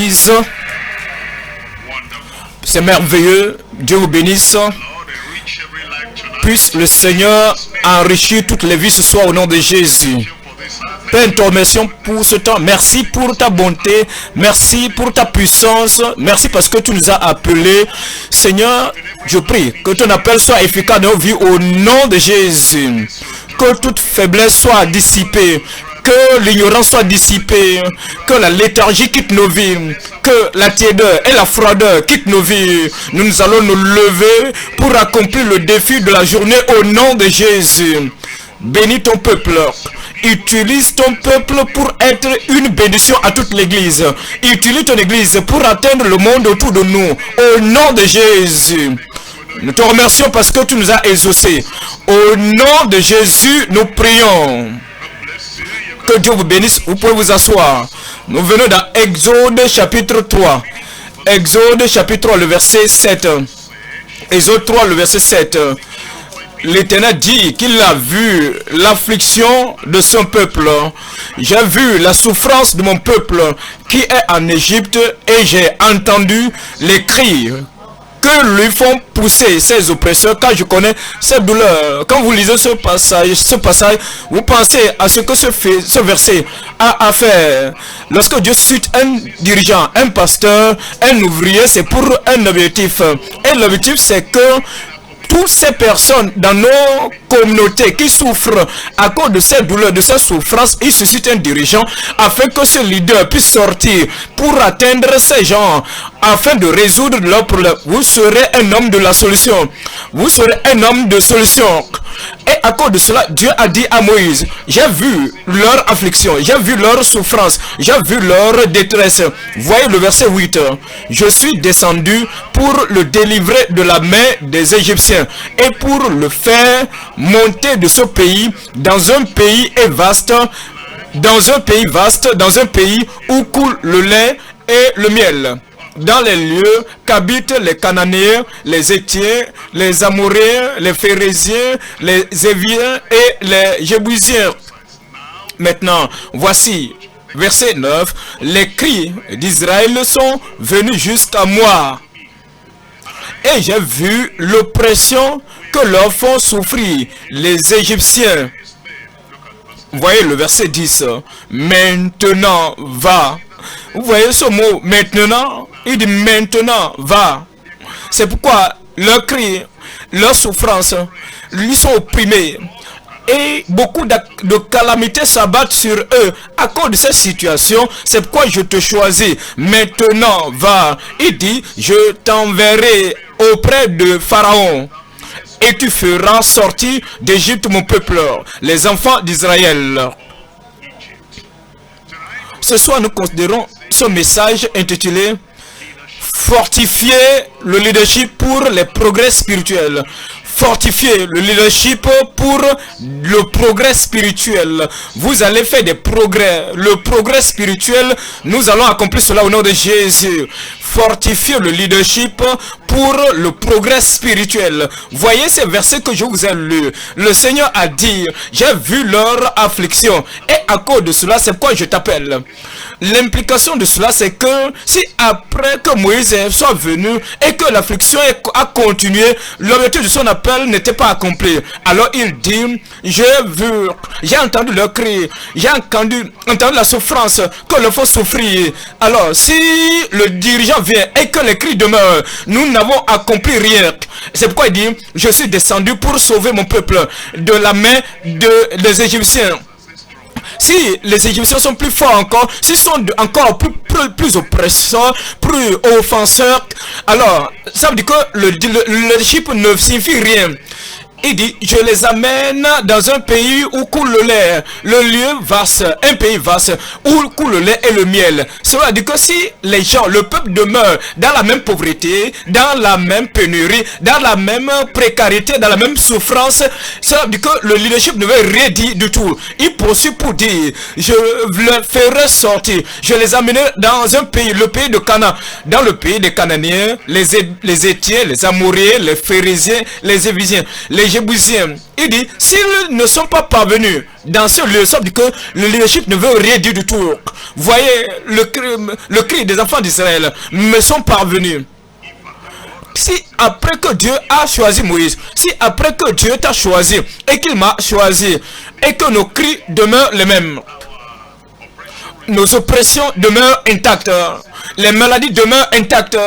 bénisse. C'est merveilleux. Dieu vous bénisse. Puisse le Seigneur enrichir toutes les vies ce soir au nom de Jésus. Père, te remercions pour ce temps. Merci pour ta bonté. Merci pour ta puissance. Merci parce que tu nous as appelés. Seigneur, je prie que ton appel soit efficace dans nos vies au nom de Jésus. Que toute faiblesse soit dissipée. Que l'ignorance soit dissipée. Que la léthargie quitte nos vies. Que la tiédeur et la froideur quittent nos vies. Nous allons nous lever pour accomplir le défi de la journée au nom de Jésus. Bénis ton peuple. Utilise ton peuple pour être une bénédiction à toute l'église. Utilise ton église pour atteindre le monde autour de nous. Au nom de Jésus. Nous te remercions parce que tu nous as exaucés. Au nom de Jésus, nous prions. Que Dieu vous bénisse. Vous pouvez vous asseoir. Nous venons dans Exode chapitre 3. Exode chapitre 3, le verset 7. Exode 3, le verset 7. L'Éternel dit qu'il a vu l'affliction de son peuple. J'ai vu la souffrance de mon peuple qui est en Égypte et j'ai entendu les cris que lui font pousser ses oppresseurs, car je connais ces douleurs. Quand vous lisez ce passage, vous pensez à ce que ce verset a à faire. Lorsque Dieu suscite un dirigeant, un pasteur, un ouvrier, c'est pour un objectif. Et l'objectif, c'est que toutes ces personnes dans nos communautés qui souffrent à cause de ces douleurs, de ces souffrances, ils suscitent un dirigeant afin que ce leader puisse sortir pour atteindre ces gens, afin de résoudre leurs problèmes. Vous serez un homme de la solution. Vous serez un homme de solution. Et à cause de cela, Dieu a dit à Moïse, j'ai vu leur affliction, j'ai vu leur souffrance, j'ai vu leur détresse. Voyez le verset 8. Je suis descendu pour le délivrer de la main des Égyptiens et pour le faire monter de ce pays dans un pays vaste, dans un pays où coule le lait et le miel, dans les lieux qu'habitent les Cananéens, les Héthiens, les Amoréens, les Phérésiens, les Éviens et les Jébusiens. Maintenant, voici, verset 9, les cris d'Israël sont venus jusqu'à moi. Et j'ai vu l'oppression que leur font souffrir les Égyptiens. Voyez le verset 10. Maintenant, va. Vous voyez ce mot, maintenant? Il dit maintenant, va. C'est pourquoi leurs cris, leurs souffrances, ils sont opprimés. Et beaucoup de calamités s'abattent sur eux à cause de cette situation. C'est pourquoi je te choisis. Maintenant, va. Il dit, je t'enverrai auprès de Pharaon. Et tu feras sortir d'Égypte mon peuple, les enfants d'Israël. Ce soir, nous considérons ce message intitulé « Fortifier le leadership pour les progrès spirituels ». Fortifier le leadership pour le progrès spirituel. Vous allez faire des progrès. Le progrès spirituel, nous allons accomplir cela au nom de Jésus. Fortifier le leadership pour le progrès spirituel. Voyez ces versets que je vous ai lus. Le Seigneur a dit, j'ai vu leur affliction. Et à cause de cela, c'est pourquoi je t'appelle. L'implication de cela, c'est que si après que Moïse soit venu et que l'affliction a continué, l'objectif de son appel n'était pas accompli. Alors il dit, j'ai entendu leur cri, j'ai entendu la souffrance que leur font souffrir. Alors si le dirigeant vient et que les cris demeurent, nous n'avons accompli rien. C'est pourquoi il dit, je suis descendu pour sauver mon peuple de la main des Égyptiens. Si les Égyptiens sont plus forts encore, s'ils sont encore plus oppresseurs, plus offenseurs, alors ça veut dire que le leadership ne signifie rien. Il dit, je les amène dans un pays où coule le lait, le lieu vaste, un pays vaste, où coule le lait et le miel. Cela veut dire que si les gens, le peuple demeure dans la même pauvreté, dans la même pénurie, dans la même précarité, dans la même souffrance, cela veut dire que le leadership ne veut rien dire du tout. Il poursuit pour dire, je les ferai sortir, je les amènerai dans un pays, le pays de Canaan, dans le pays des Cananéens, les Héthiens, les Amoréens, les Phérésiens, les Éviens, les Jébusiens. Il dit, s'ils ne sont pas parvenus dans ce lieu, ça veut dire que le leadership ne veut rien dire du tout. Voyez le cri des enfants d'Israël, me sont parvenus. Si après que Dieu a choisi Moïse, si après que Dieu t'a choisi et qu'il m'a choisi et que nos cris demeurent les mêmes, nos oppressions demeurent intactes, les maladies demeurent intactes,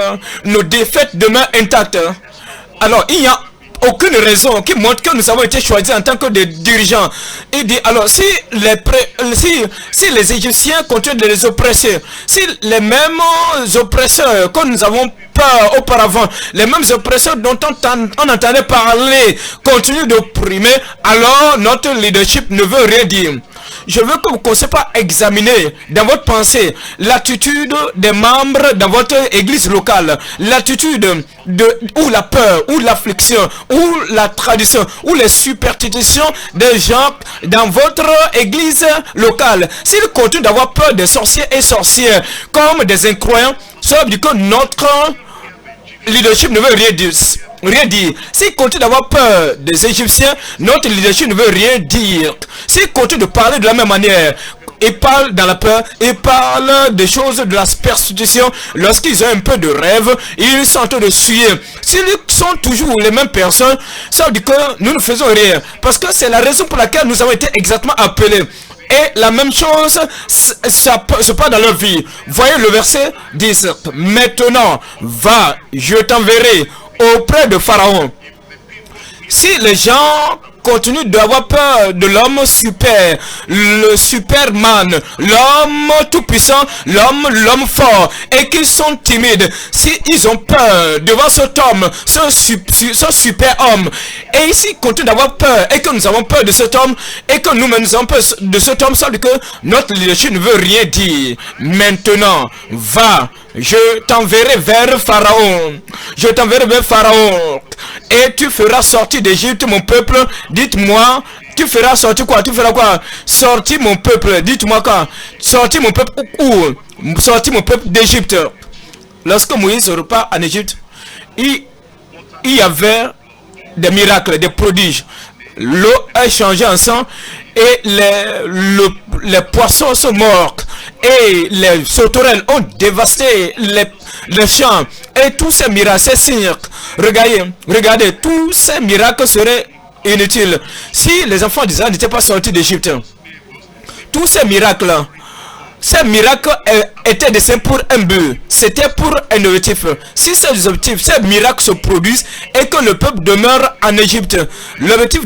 nos défaites demeurent intactes, alors il n'y a aucune raison qui montre que nous avons été choisis en tant que des dirigeants. Il dit alors si les Égyptiens continuent de les oppresser, si les mêmes oppresseurs que nous avons peur auparavant, les mêmes oppresseurs dont on entendait parler continuent d'opprimer, alors notre leadership ne veut rien dire. Je veux que vous ne commencez pas à examiner dans votre pensée l'attitude des membres dans votre église locale, l'attitude ou la peur, ou l'affliction, ou la tradition, ou les superstitions des gens dans votre église locale. S'ils continuent d'avoir peur des sorciers et sorcières comme des incroyants, ça veut dire que notre leadership ne veut rien dire. S'il continue d'avoir peur des Égyptiens, notre leadership ne veut rien dire. S'il continue de parler de la même manière, il parle dans la peur, il parle des choses de la superstition. Lorsqu'ils ont un peu de rêve, ils sont en train de suer. S'ils sont toujours les mêmes personnes, ça veut dire que nous ne faisons rien. Parce que c'est la raison pour laquelle nous avons été exactement appelés. Et la même chose se passe dans leur vie. Voyez le verset 10. Maintenant, va, je t'enverrai auprès de Pharaon. Si les gens continuent d'avoir peur de l'homme super, le superman, l'homme tout-puissant, l'homme fort, et qu'ils sont timides, s'ils ont peur devant cet homme, ce super homme, et s'ils continuent d'avoir peur, et que nous avons peur de cet homme, et que nous-mêmes nous avons peur de cet homme, ça veut dire que notre leadership ne veut rien dire. Maintenant, va, je t'enverrai vers Pharaon. Je t'enverrai vers Pharaon. Et tu feras sortir d'Égypte mon peuple. Dites-moi, tu feras sortir quoi? Tu feras quoi? Sortir mon peuple. Dites-moi quoi? Sortir mon peuple où? Sortir mon peuple d'Égypte. Lorsque Moïse repart en Égypte, il y avait des miracles, des prodiges. L'eau a changé en sang et les poissons sont morts et les sauterelles ont dévasté les champs et tous ces miracles, ces signes, regardez, tous ces miracles seraient inutiles si les enfants d'Israël n'étaient pas sortis d'Égypte. Tous ces miracles étaient destinés pour un but. C'était pour un objectif. Si ces objectifs, ces miracles se produisent et que le peuple demeure en Égypte, l'objectif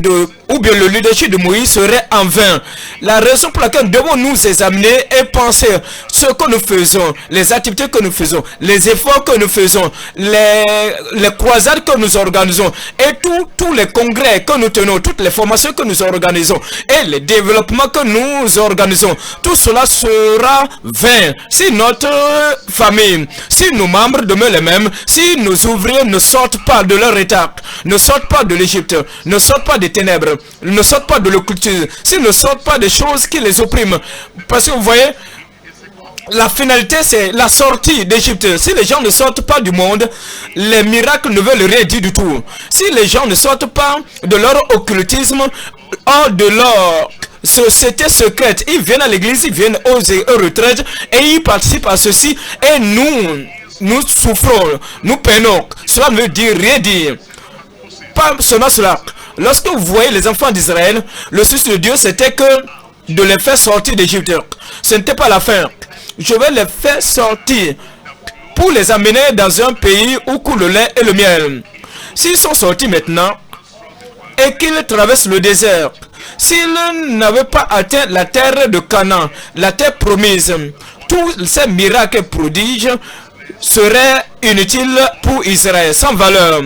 ou bien le leadership de Moïse serait en vain. La raison pour laquelle devons nous examiner et penser ce que nous faisons, les activités que nous faisons, les efforts que nous faisons, les croisades que nous organisons et tous les congrès que nous tenons, toutes les formations que nous organisons et les développements que nous organisons, tout cela sera vain si notre famille, si nos membres demeurent les mêmes, si nos ouvriers ne sortent pas de leur état, ne sortent pas de l'Égypte, ne sortent pas des ténèbres, ne sortent pas de l'occultisme, s'ils ne sortent pas des choses qui les oppriment. Parce que vous voyez, la finalité c'est la sortie d'Égypte. Si les gens ne sortent pas du monde, les miracles ne veulent rien dire du tout. Si les gens ne sortent pas de leur occultisme, hors de leur société secrète, ils viennent à l'église, ils viennent aux retraites et ils participent à ceci et nous souffrons, nous peinons. Cela ne veut dire rien dire. Pas seulement cela. Lorsque vous voyez les enfants d'Israël, le souci de Dieu c'était que de les faire sortir d'Égypte. Ce n'était pas la fin. Je vais les faire sortir pour les amener dans un pays où coule le lait et le miel. S'ils sont sortis maintenant et qu'ils traversent le désert, s'ils n'avaient pas atteint la terre de Canaan, la terre promise, tous ces miracles et prodiges seraient inutiles pour Israël, sans valeur.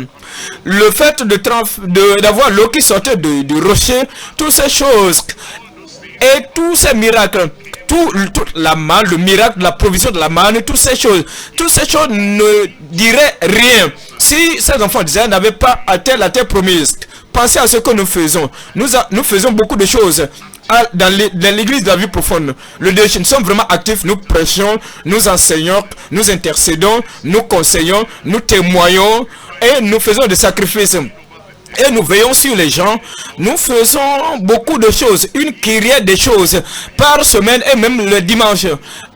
Le fait d'avoir l'eau qui sortait du rocher, toutes ces choses et tous ces miracles, toute la manne, le miracle de la provision de la manne, toutes ces choses ne diraient rien si ces enfants d'Israël n'avaient pas atteint la terre promise. Pensez à ce que nous faisons. Nous faisons beaucoup de choses dans l'église de la vie profonde. Nous sommes vraiment actifs, nous prêchons, nous enseignons, nous intercédons, nous conseillons, nous témoignons et nous faisons des sacrifices. et nous veillons sur les gens. Nous faisons beaucoup de choses, une kyrielle de choses par semaine et même le dimanche.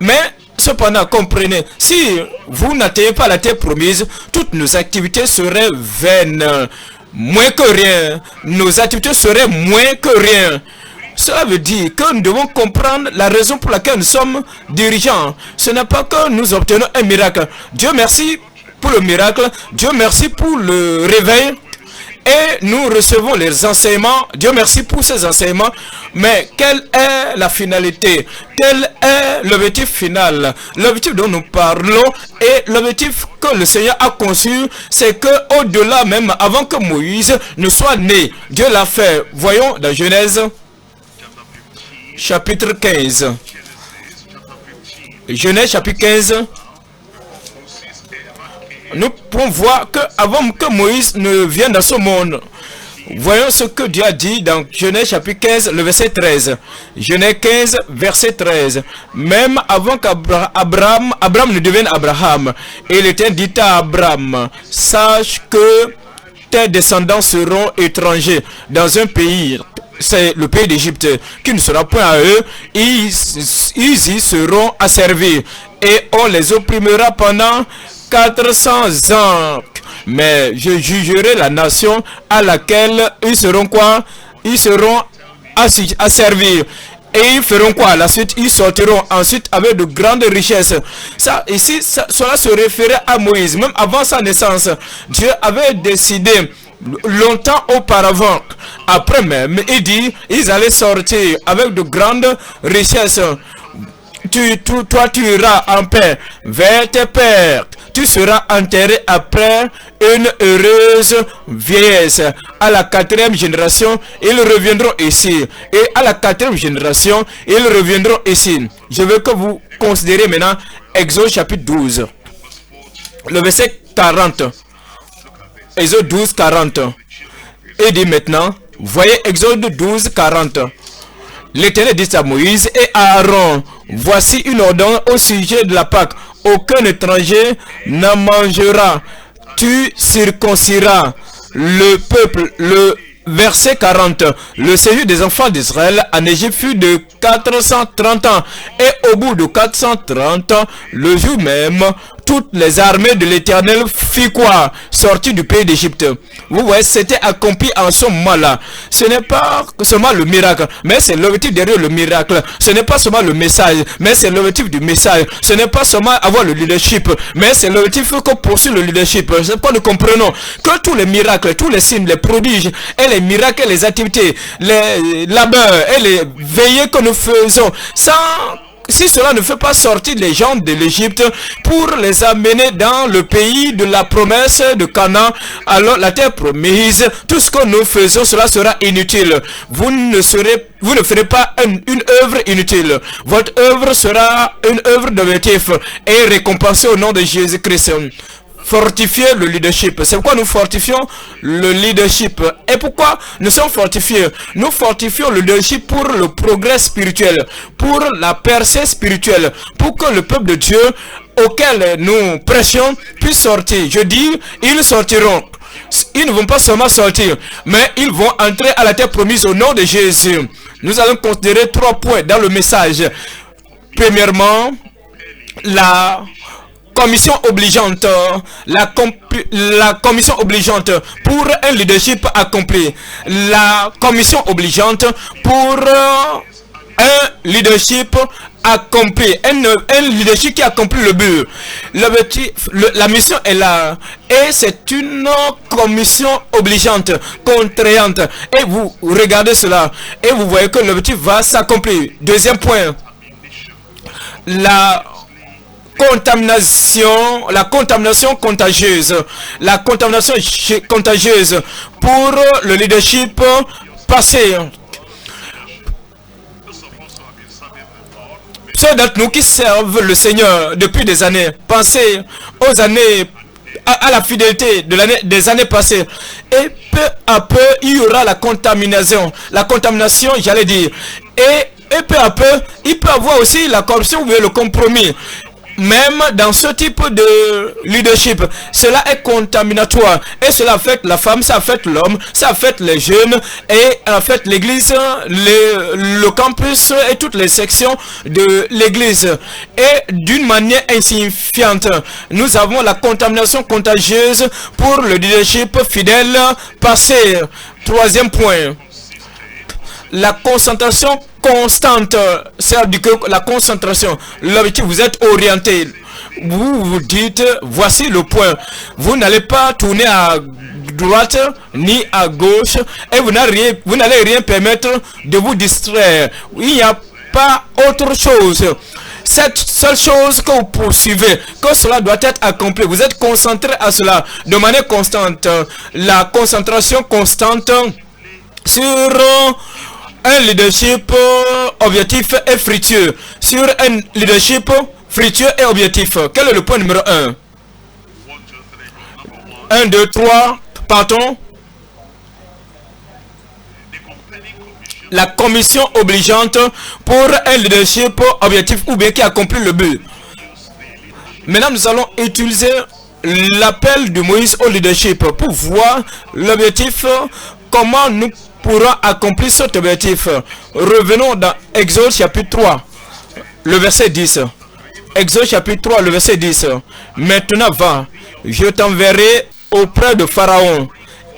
Mais cependant, comprenez, si vous n'atteignez pas la terre promise, toutes nos activités seraient vaines, moins que rien. Nos activités seraient moins que rien. Cela veut dire que nous devons comprendre la raison pour laquelle nous sommes dirigeants. Ce n'est pas que nous obtenons un miracle. Dieu merci pour le miracle. Dieu merci pour le réveil. Et nous recevons les enseignements. Dieu merci pour ces enseignements. Mais quelle est la finalité? Quel est l'objectif final? L'objectif dont nous parlons et l'objectif que le Seigneur a conçu, c'est que au-delà même, avant que Moïse ne soit né, Dieu l'a fait. Voyons dans Genèse chapitre 15. Genèse chapitre 15. Nous pouvons voir qu'avant que Moïse ne vienne dans ce monde, voyons ce que Dieu a dit dans Genèse chapitre 15, le verset 13. Genèse 15, verset 13. Même avant qu'Abraham ne devienne Abraham, il était dit à Abraham, sache que tes descendants seront étrangers dans un pays, c'est le pays d'Égypte, qui ne sera point à eux, ils y seront asservis et on les opprimera pendant 400 ans. Mais je jugerai la nation à laquelle ils seront quoi? Ils seront asservis. Et ils feront quoi? La suite, ils sortiront ensuite avec de grandes richesses. Ça, ici, cela se référait à Moïse. Même avant sa naissance, Dieu avait décidé longtemps auparavant. Après même, il dit, ils allaient sortir avec de grandes richesses. Toi, tu iras en paix vers tes pères. Tu seras enterré après une heureuse vieillesse. À la 4e génération, ils reviendront ici. Et à la 4e génération, ils reviendront ici. Je veux que vous considérez maintenant Exode chapitre 12. Le verset 40. Exode 12, 40. Et dit maintenant, voyez Exode 12, 40. L'Éternel dit à Moïse et à Aaron, voici une ordonnance au sujet de la Pâque. Aucun étranger n'en mangera. Tu circonciras le peuple. Le verset 40. Le séjour des enfants d'Israël en Égypte fut de 430 ans. Et au bout de 430 ans, le jour même, toutes les armées de l'Éternel firent quoi? Sorties du pays d'Égypte. Vous voyez, c'était accompli en ce moment-là. Ce n'est pas seulement le miracle, mais c'est l'objectif derrière le miracle. Ce n'est pas seulement le message, mais c'est l'objectif du message. Ce n'est pas seulement avoir le leadership, mais c'est l'objectif que poursuit le leadership. C'est pourquoi nous comprenons que tous les miracles, tous les signes, les prodiges, et les miracles, les activités, les labeurs et les veillées que nous faisons, si cela ne fait pas sortir les gens de l'Égypte pour les amener dans le pays de la promesse de Canaan, alors la terre promise, tout ce que nous faisons, cela sera inutile. Vous ne ferez pas une œuvre inutile. Votre œuvre sera une œuvre d'objectif et récompensée au nom de Jésus-Christ. Fortifier le leadership. C'est pourquoi nous fortifions le leadership. Et pourquoi nous sommes fortifiés? Nous fortifions le leadership pour le progrès spirituel, pour la percée spirituelle, pour que le peuple de Dieu auquel nous prêchons puisse sortir. Je dis, ils sortiront. Ils ne vont pas seulement sortir, mais ils vont entrer à la terre promise au nom de Jésus. Nous allons considérer 3 points dans le message. Premièrement, la commission obligeante, la commission obligeante pour un leadership accompli. La commission obligeante pour un leadership accompli, un leadership qui accomplit le but. La mission est là et c'est une commission obligeante, contraignante. Et vous regardez cela et vous voyez que l'objectif va s'accomplir. Deuxième point, la contamination contagieuse. La contamination contagieuse pour le leadership passé. Ceux d'entre nous qui servent le Seigneur depuis des années, pensez aux années, à la fidélité des années passées. Et peu à peu, il y aura la contamination, j'allais dire. Et peu à peu, il peut avoir aussi la corruption ou le compromis. Même dans ce type de leadership, cela est contaminatoire et cela affecte la femme, ça affecte l'homme, ça affecte les jeunes et affecte l'église, le campus et toutes les sections de l'église. Et d'une manière insignifiante, nous avons la contamination contagieuse pour le leadership fidèle passé. Troisième point. La concentration constante, c'est-à-dire que la concentration, l'objectif, vous êtes orienté, vous vous dites, voici le point, vous n'allez pas tourner à droite ni à gauche et vous n'allez rien permettre de vous distraire, il n'y a pas autre chose. Cette seule chose que vous poursuivez, que cela doit être accompli, vous êtes concentré à cela de manière constante, la concentration constante sur un leadership objectif et fructueux. Sur un leadership fructueux et objectif. Quel est le point numéro 1? 1, 2, 3, partons. La commission obligeante pour un leadership objectif ou bien qui accomplit le but. Maintenant, nous allons utiliser l'appel de Moïse au leadership pour voir l'objectif, comment nous pourrons accomplir cet objectif. Revenons dans Exode chapitre 3, le verset 10. Exode chapitre 3, le verset 10. Maintenant va, je t'enverrai auprès de Pharaon,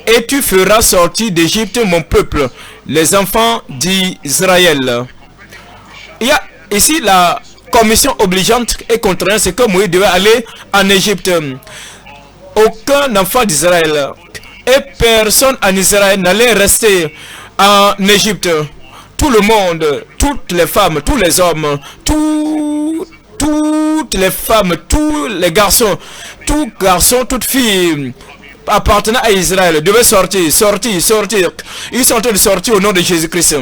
et tu feras sortir d'Égypte mon peuple, les enfants d'Israël. Il y a ici la commission obligeante et contrainte, c'est que Moïse devait aller en Égypte. Aucun enfant d'Israël et personne en Israël n'allait rester en Égypte. Tout le monde, toutes les femmes, tous les hommes, toutes les femmes, tous les garçons, toutes filles appartenant à Israël devaient sortir. Ils sont en train de sortir au nom de Jésus-Christ.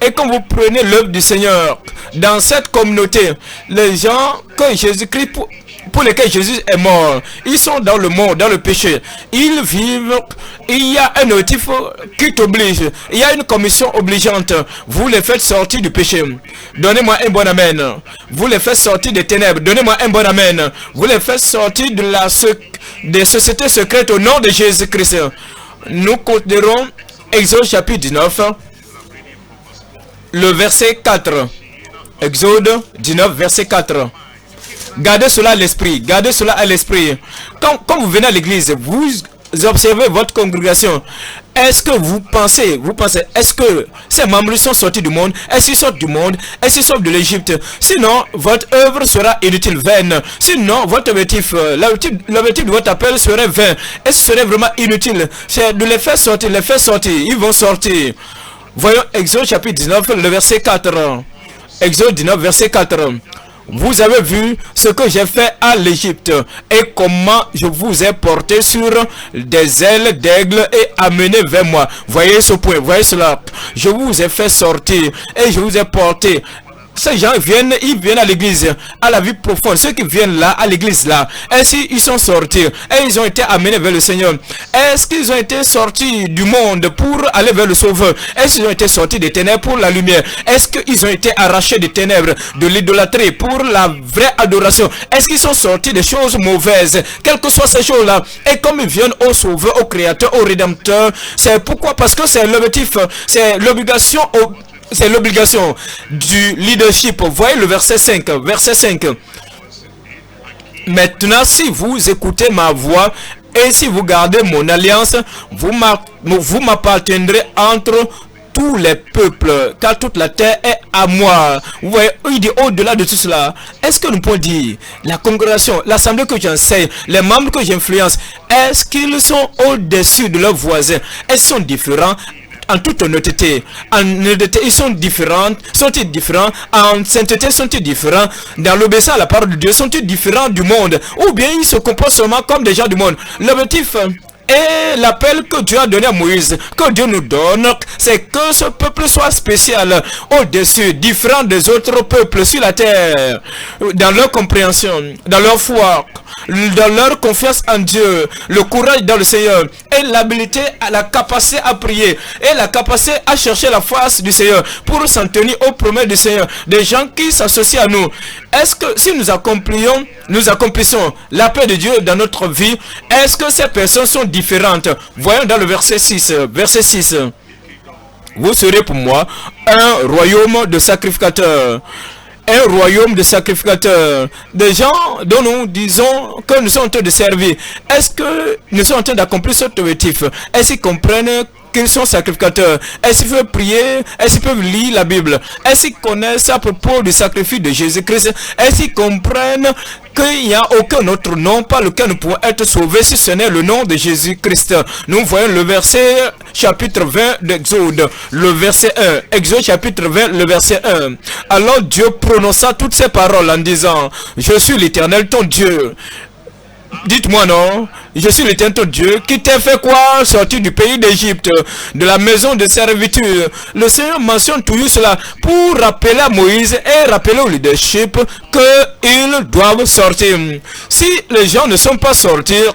Et quand vous prenez l'œuvre du Seigneur dans cette communauté, les gens que Jésus-Christ, pour lesquels Jésus est mort, ils sont dans le monde, dans le péché, ils vivent, il y a un motif qui t'oblige, il y a une commission obligeante, vous les faites sortir du péché, donnez-moi un bon amen, vous les faites sortir des ténèbres, donnez-moi un bon amen, vous les faites sortir des sociétés secrètes au nom de Jésus-Christ. Nous considérons Exode chapitre 19, le verset 4. Exode 19, verset 4. Gardez cela à l'esprit. Gardez cela à l'esprit. Quand vous venez à l'église, vous observez votre congrégation. Est-ce que vous pensez, est-ce que ces membres sont sortis du monde? Est-ce qu'ils sortent du monde? Est-ce qu'ils sortent de l'Égypte? Sinon, votre œuvre sera inutile, vaine. Sinon, votre objectif, l'objectif de votre appel serait vain. Et ce serait vraiment inutile. C'est de les faire sortir, Ils vont sortir. Voyons Exode chapitre 19, le verset 4. Exode 19, verset 4. Vous avez vu ce que j'ai fait à l'Égypte et comment je vous ai porté sur des ailes d'aigle et amené vers moi. Voyez ce point, voyez cela. Je vous ai fait sortir et je vous ai porté. Ces gens ils viennent à l'église, à la vie profonde. Ceux qui viennent là, à l'église là, ainsi ils sont sortis et ils ont été amenés vers le Seigneur. Est-ce qu'ils ont été sortis du monde pour aller vers le Sauveur? Est-ce qu'ils ont été sortis des ténèbres pour la lumière? Est-ce qu'ils ont été arrachés des ténèbres, de l'idolâtrie pour la vraie adoration? Est-ce qu'ils sont sortis des choses mauvaises, quelles que soient ces choses-là? Et comme ils viennent au Sauveur, au Créateur, au Rédempteur, c'est pourquoi? Parce que c'est l'objectif, c'est l'obligation c'est l'obligation du leadership. Voyez le verset 5. Verset 5. Maintenant, si vous écoutez ma voix et si vous gardez mon alliance, vous m'appartiendrez entre tous les peuples, car toute la terre est à moi. Vous voyez, il dit au-delà de tout cela, est-ce que nous pouvons dire, la congrégation, l'assemblée que j'enseigne, les membres que j'influence, est-ce qu'ils sont au-dessus de leurs voisins? Est-ce qu'ils sont différents? En toute honnêteté, ils sont différents, sont-ils différents? En sainteté, sont-ils différents? Dans l'obéissance à la parole de Dieu, sont-ils différents du monde? Ou bien ils se comportent seulement comme des gens du monde? L'objectif et l'appel que Dieu a donné à Moïse, que Dieu nous donne, c'est que ce peuple soit spécial, au-dessus, différent des autres peuples sur la terre, dans leur compréhension, dans leur foi, dans leur confiance en Dieu, le courage dans le Seigneur, et l'habilité, la capacité à prier et la capacité à chercher la face du Seigneur pour s'en tenir aux promesses du Seigneur. Des gens qui s'associent à nous. Est-ce que si nous accomplissons la paix de Dieu dans notre vie, est-ce que ces personnes sont différentes? Voyons dans le verset 6. Verset 6. Vous serez pour moi un royaume de sacrificateurs. Un royaume de sacrificateurs. Des gens dont nous disons que nous sommes en train de servir. Est-ce que nous sommes en train d'accomplir cet objectif? Est-ce qu'ils comprennent qu'ils sont sacrificateurs? Est-ce qu'ils peuvent prier? Est-ce qu'ils peuvent lire la Bible? Est-ce qu'ils connaissent à propos du sacrifice de Jésus-Christ? Est-ce qu'ils comprennent qu'il n'y a aucun autre nom par lequel nous pouvons être sauvés si ce n'est le nom de Jésus-Christ? Nous voyons le verset chapitre 20 d'Exode, le verset 1. Exode chapitre 20, le verset 1. Alors Dieu prononça toutes ces paroles en disant, je suis l'Éternel ton Dieu. Dites-moi non, je suis l'Éternel ton Dieu qui t'a fait quoi? Sortir du pays d'Égypte, de la maison de servitude. Le Seigneur mentionne toujours cela pour rappeler à Moïse et rappeler au leadership qu'ils doivent sortir. Si les gens ne sont pas sortis,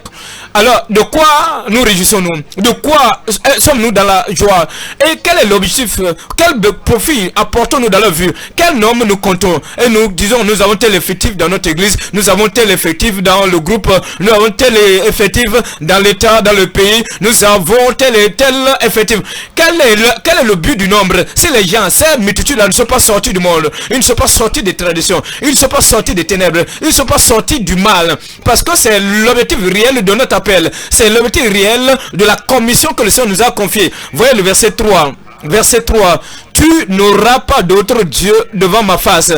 alors de quoi nous réjouissons-nous? De quoi sommes-nous dans la joie? Et quel est l'objectif? Quel profit apportons-nous dans la vie? Quel nombre nous comptons? Et nous disons, nous avons tel effectif dans notre église, nous avons tel effectif dans le groupe, nous avons tel effectif dans l'état, dans le pays, nous avons tel et tel effectif. Quel est le but du nombre? Si les gens, ces multitudes-là ne sont pas sortis du monde, ils ne sont pas sortis des traditions, ils ne sont pas sortis des ténèbres, ils ne sont pas sortis du mal, parce que c'est l'objectif réel de notre appel, c'est l'objectif réel de la commission que le Seigneur nous a confiée. Voyez le verset 3. Verset 3. Tu n'auras pas d'autre Dieu devant ma face.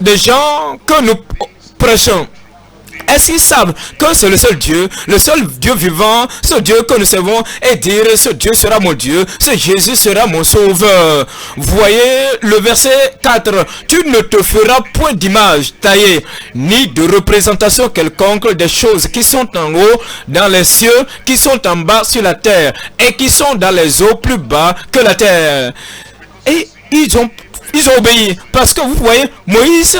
Des gens que nous prêchons, est-ce qu'ils savent que c'est le seul Dieu vivant, ce Dieu que nous servons, et dire ce Dieu sera mon Dieu, ce Jésus sera mon sauveur? Voyez le verset 4. Tu ne te feras point d'image taillée, ni de représentation quelconque des choses qui sont en haut dans les cieux, qui sont en bas sur la terre, et qui sont dans les eaux plus bas que la terre. Et ils ont obéi, parce que vous voyez, Moïse,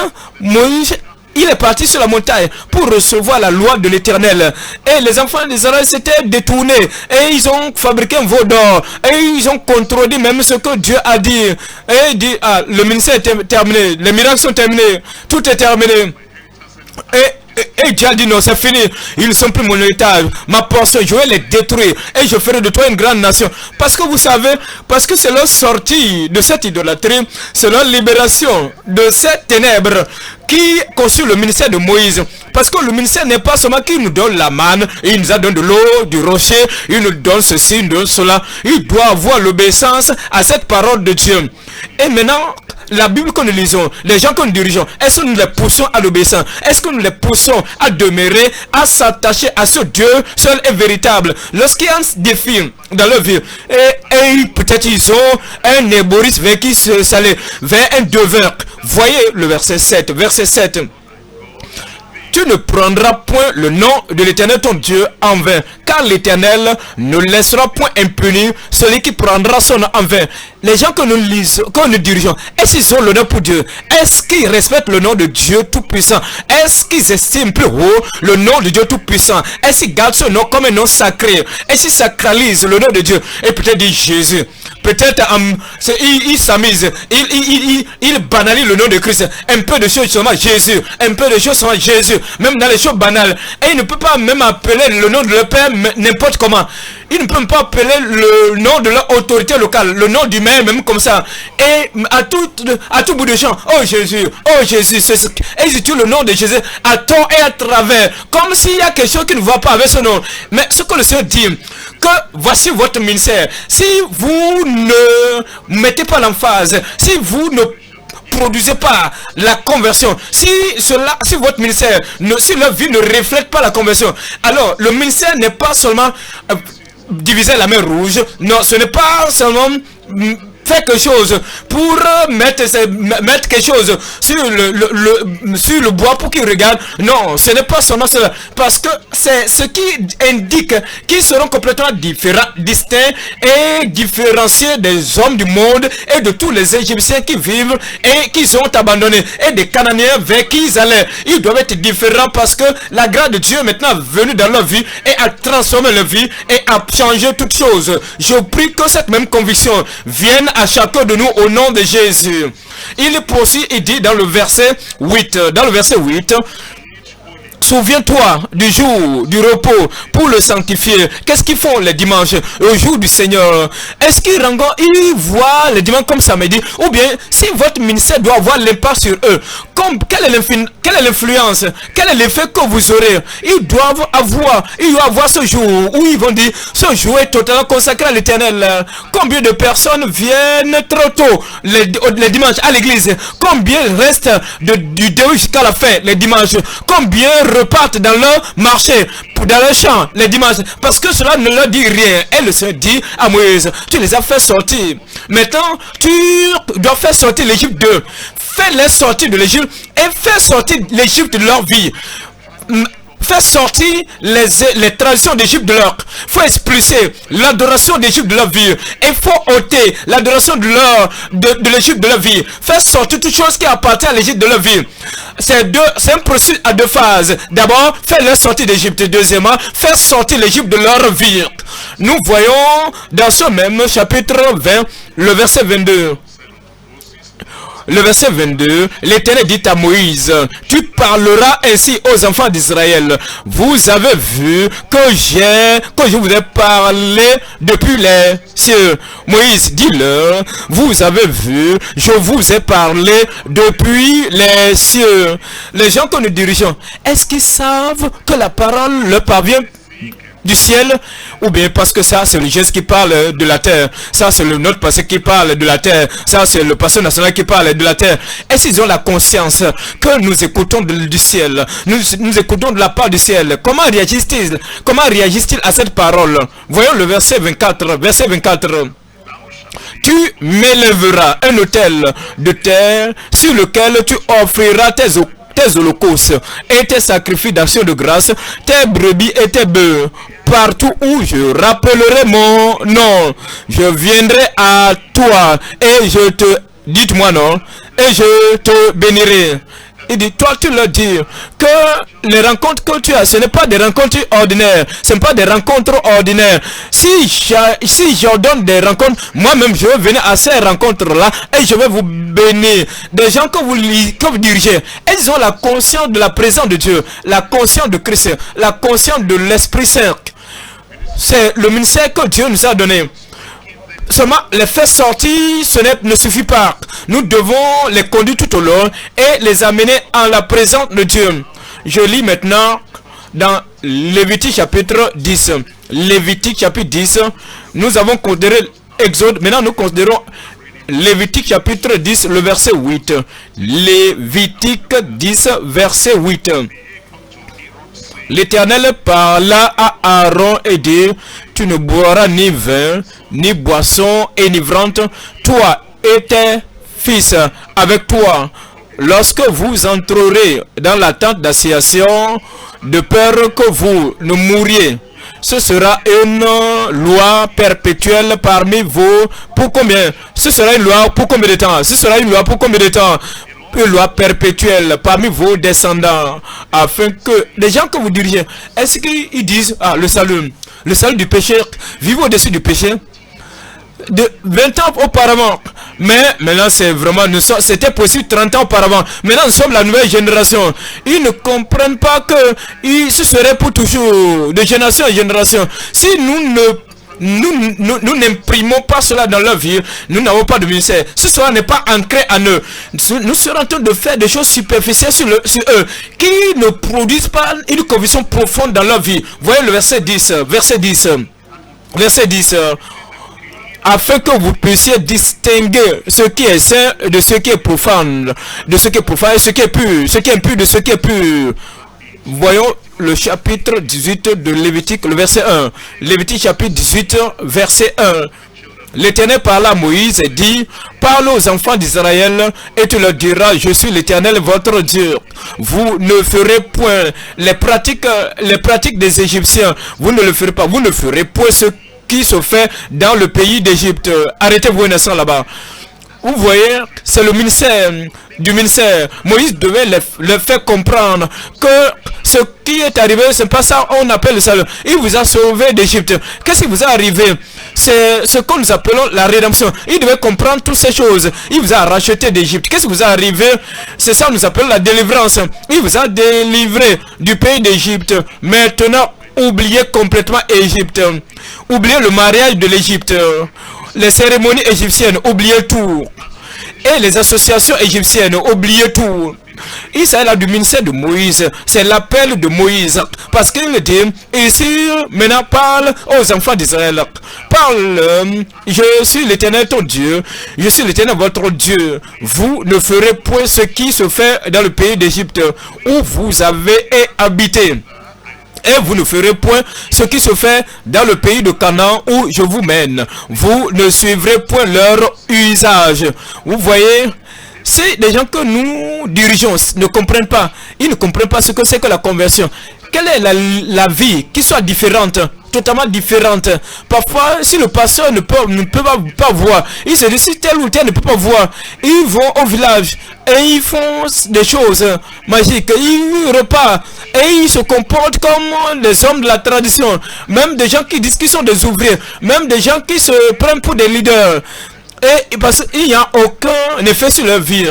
il est parti sur la montagne pour recevoir la loi de l'Éternel. Et les enfants d'Israël s'étaient détournés. Et ils ont fabriqué un veau d'or. Et ils ont contrôlé même ce que Dieu a dit. Et il dit, ah, le ministère est terminé. Les miracles sont terminés. Tout est terminé. Et Dieu a dit non, c'est fini. Ils ne sont plus mon héritage. Ma portion, je vais les détruire. Et je ferai de toi une grande nation. Parce que vous savez, parce que c'est leur sortie de cette idolâtrie, c'est leur libération de ces ténèbres qui conçut le ministère de Moïse. Parce que le ministère n'est pas seulement qu'il nous donne la manne, il nous a donné de l'eau, du rocher, il nous donne ceci, il nous donne cela. Il doit avoir l'obéissance à cette parole de Dieu. Et maintenant, la Bible que nous lisons, les gens que nous dirigeons, est-ce que nous les poussons à l'obéissance? Est-ce que nous les poussons à demeurer, à s'attacher à ce Dieu seul et véritable? Lorsqu'il y a un défi dans leur vie, et peut-être ils ont un éboris vers qui s'aller, vers un devin. Voyez le verset 7. Verset 7. Tu ne prendras point le nom de l'Éternel ton Dieu en vain, car l'Éternel ne laissera point impuni celui qui prendra son nom en vain. Les gens que nous lisons, que nous dirigeons, est-ce qu'ils ont l'honneur pour Dieu? Est-ce qu'ils respectent le nom de Dieu Tout-Puissant? Est-ce qu'ils estiment plus haut le nom de Dieu Tout-Puissant? Est-ce qu'ils gardent ce nom comme un nom sacré? Est-ce qu'ils sacralisent le nom de Dieu? Et peut-être dit Jésus. Peut-être il s'amise, il banalise le nom de Christ. Un peu de choses seulement Jésus, un peu de choses seulement Jésus, même dans les choses banales. Et il ne peut pas même appeler le nom de leur Père n'importe comment. Il ne peut pas appeler le nom de leur autorité locale, le nom du maire même comme ça. Et à tout bout de champ, oh Jésus, et ils utilisent le nom de Jésus à tort et à travers, comme s'il y a quelque chose qui ne va pas avec ce nom. Mais ce que le Seigneur dit, que voici votre ministère. Si vous ne mettez pas l'emphase, si vous ne produisez pas la conversion, si votre ministère, si leur vie ne reflète pas la conversion, alors le ministère n'est pas seulement diviser la mer rouge, non, ce n'est pas seulement faire quelque chose pour mettre quelque chose sur sur le bois pour qu'il regarde. Non, ce n'est pas seulement cela. Parce que c'est ce qui indique qu'ils seront complètement différents, distincts et différenciés des hommes du monde et de tous les Égyptiens qui vivent et qu'ils ont abandonnés et des Cananéens vers qui ils allaient. Ils doivent être différents parce que la grâce de Dieu est maintenant venue dans leur vie et a transformé leur vie et a changé toutes choses. Je prie que cette même conviction vienne à chacun de nous au nom de Jésus. Il poursuit et dit dans le verset 8, souviens-toi du jour du repos pour le sanctifier. Qu'est-ce qu'ils font les dimanches, le jour du Seigneur? Est-ce qu'ils voient les dimanches comme samedi? Ou bien, si votre ministère doit avoir l'impact sur eux, quelle est l'influence? Quel est l'effet que vous aurez? Ils doivent avoir ce jour où ils vont dire, ce jour est totalement consacré à l'Éternel. Combien de personnes viennent trop tôt les dimanches à l'église? Combien restent du début jusqu'à la fin les dimanches? Combien repartent dans leur marché, dans leur champ les dimanches? Parce que cela ne leur dit rien. Et le Seigneur dit à Moïse, tu les as fait sortir. Maintenant, tu dois faire sortir l'Égypte d'eux. Fais-les sortir de l'Égypte et fais sortir l'Égypte de leur vie. Fais sortir les traditions d'Égypte de leur. Faut expulser l'adoration d'Égypte de leur vie. Et faut ôter l'adoration de l'Égypte de leur vie. Fais sortir toute chose qui appartient à l'Égypte de leur vie. C'est un processus à deux phases. D'abord, fais-les sortir d'Égypte. Deuxièmement, fais sortir l'Égypte de leur vie. Nous voyons dans ce même chapitre 20, le verset 22. Le verset 22, l'Éternel dit à Moïse, tu parleras ainsi aux enfants d'Israël. Vous avez vu que je vous ai parlé depuis les cieux. Moïse, dis-leur, vous avez vu, je vous ai parlé depuis les cieux. Les gens que nous dirigeons, est-ce qu'ils savent que la parole leur parvient du ciel, ou bien parce que ça c'est le geste qui parle de la terre, ça c'est le notre passé qui parle de la terre, ça c'est le pasteur national qui parle de la terre? Est-ce qu'ils ont la conscience que nous écoutons du ciel, nous écoutons de la part du ciel? Comment réagissent-ils à cette parole? Voyons le verset 24. Tu m'élèveras un autel de terre sur lequel tu offriras tes holocaustes et tes sacrifices d'action de grâce, tes brebis et tes bœufs. Partout où je rappellerai mon nom, je viendrai à toi et dites-moi non, et je te bénirai. Il dit, toi tu leur dis que les rencontres que tu as, ce n'est pas des rencontres ordinaires, ce n'est pas des rencontres ordinaires. Si j'ordonne des rencontres, moi-même je vais venir à ces rencontres-là et je vais vous bénir. Des gens que vous dirigez, ils ont la conscience de la présence de Dieu, la conscience de Christ, la conscience de l'Esprit Saint. C'est le ministère que Dieu nous a donné. Seulement les faire sortir, ne suffit pas. Nous devons les conduire tout au long et les amener en la présence de Dieu. Je lis maintenant dans Lévitique chapitre 10. Lévitique chapitre 10. Nous avons considéré Exode. Maintenant nous considérons Lévitique chapitre 10, le verset 8. Lévitique 10, verset 8. L'Éternel parla à Aaron et dit, tu ne boiras ni vin, ni boisson enivrante, toi et tes fils avec toi, lorsque vous entrerez dans la tente d'assignation, de peur que vous ne mouriez. Ce sera une loi perpétuelle parmi vous. Pour combien? Ce sera une loi pour combien de temps? Ce sera une loi pour combien de temps? Une loi perpétuelle parmi vos descendants, afin que les gens que vous dirigez, est-ce qu'ils disent, le salut du péché, vivre au-dessus du péché? De 20 ans auparavant, mais maintenant c'est vraiment, c'était possible 30 ans auparavant, maintenant nous sommes la nouvelle génération. Ils ne comprennent pas que ce serait pour toujours, de génération en génération. Si nous n'imprimons pas cela dans leur vie, nous n'avons pas de ministère. Ce soir n'est pas ancré en eux. Nous serons en train de faire des choses superficielles sur eux, qui ne produisent pas une conviction profonde dans leur vie. Voyez le verset 10. Verset 10. Afin que vous puissiez distinguer ce qui est saint de ce qui est profane, de ce qui est profane, ce qui est pur, ce qui est impur de ce qui est pur. Voyons le chapitre 18 de Lévitique, le verset 1. Lévitique chapitre 18, verset 1. l'Éternel parla à Moïse et dit, parle aux enfants d'Israël et tu leur diras, je suis l'Éternel votre Dieu. Vous ne ferez point les pratiques des Égyptiens. Vous ne le ferez pas. Vous ne ferez point ce qui se fait dans le pays d'Égypte. Arrêtez-vous un instant là-bas. Vous voyez, c'est le ministère du ministère. Moïse devait leur faire comprendre que ce qui est arrivé, c'est pas ça on appelle le salut. Il vous a sauvé d'Égypte. Qu'est-ce qui vous est arrivé? C'est ce que nous appelons la rédemption. Il devait comprendre toutes ces choses. Il vous a racheté d'Égypte. Qu'est-ce qui vous est arrivé? C'est ça que nous appelons la délivrance. Il vous a délivré du pays d'Égypte. Maintenant, oubliez complètement Égypte. Oubliez le mariage de l'Égypte. Les cérémonies égyptiennes, oubliez tout. Et les associations égyptiennes, oubliez tout. Il s'agit là du ministère de Moïse. C'est l'appel de Moïse. Parce qu'il dit, ici, maintenant parle aux enfants d'Israël. Parle, je suis l'Éternel ton Dieu. Je suis l'Éternel votre Dieu. Vous ne ferez point ce qui se fait dans le pays d'Égypte où vous avez habité. Et vous ne ferez point ce qui se fait dans le pays de Canaan où je vous mène. Vous ne suivrez point leur usage. Vous voyez, si les gens que nous dirigeons ne comprennent pas, ils ne comprennent pas ce que c'est que la conversion. Quelle est la vie qui soit différente, totalement différente. Parfois, si le pasteur ne peut pas voir, il se dit si tel ou tel ne peut pas voir, ils vont au village et ils font des choses magiques. Ils repartent et ils se comportent comme les hommes de la tradition. Même des gens qui disent qu'ils sont des ouvriers, même des gens qui se prennent pour des leaders. Et parce qu'il n'y a aucun effet sur leur vie.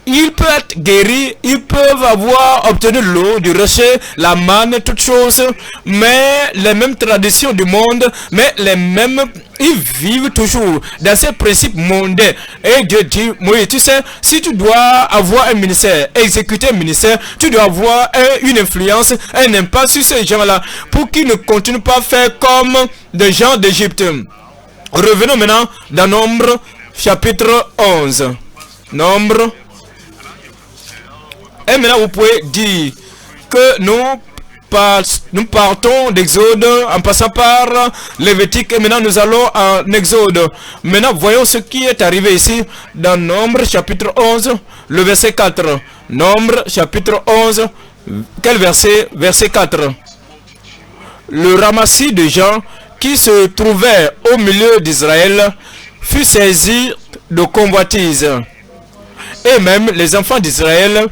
Ils peuvent être guéris, ils peuvent avoir obtenu l'eau du rocher, la manne, toutes choses, mais les mêmes traditions du monde, mais les mêmes, ils vivent toujours dans ces principes mondains. Et Dieu dit, Moïse, tu sais, si tu dois avoir un ministère, exécuter un ministère, tu dois avoir une influence, un impact sur ces gens-là, pour qu'ils ne continuent pas à faire comme des gens d'Égypte. Revenons maintenant dans Nombre, chapitre 11. Nombre. Et maintenant, vous pouvez dire que nous partons d'Exode en passant par Lévitique et maintenant nous allons en Exode. Maintenant, voyons ce qui est arrivé ici dans Nombre chapitre 11, le verset 4. Nombre chapitre 11, quel verset? Verset 4. Le ramassis de gens qui se trouvait au milieu d'Israël fut saisi de convoitise. Et même les enfants d'Israël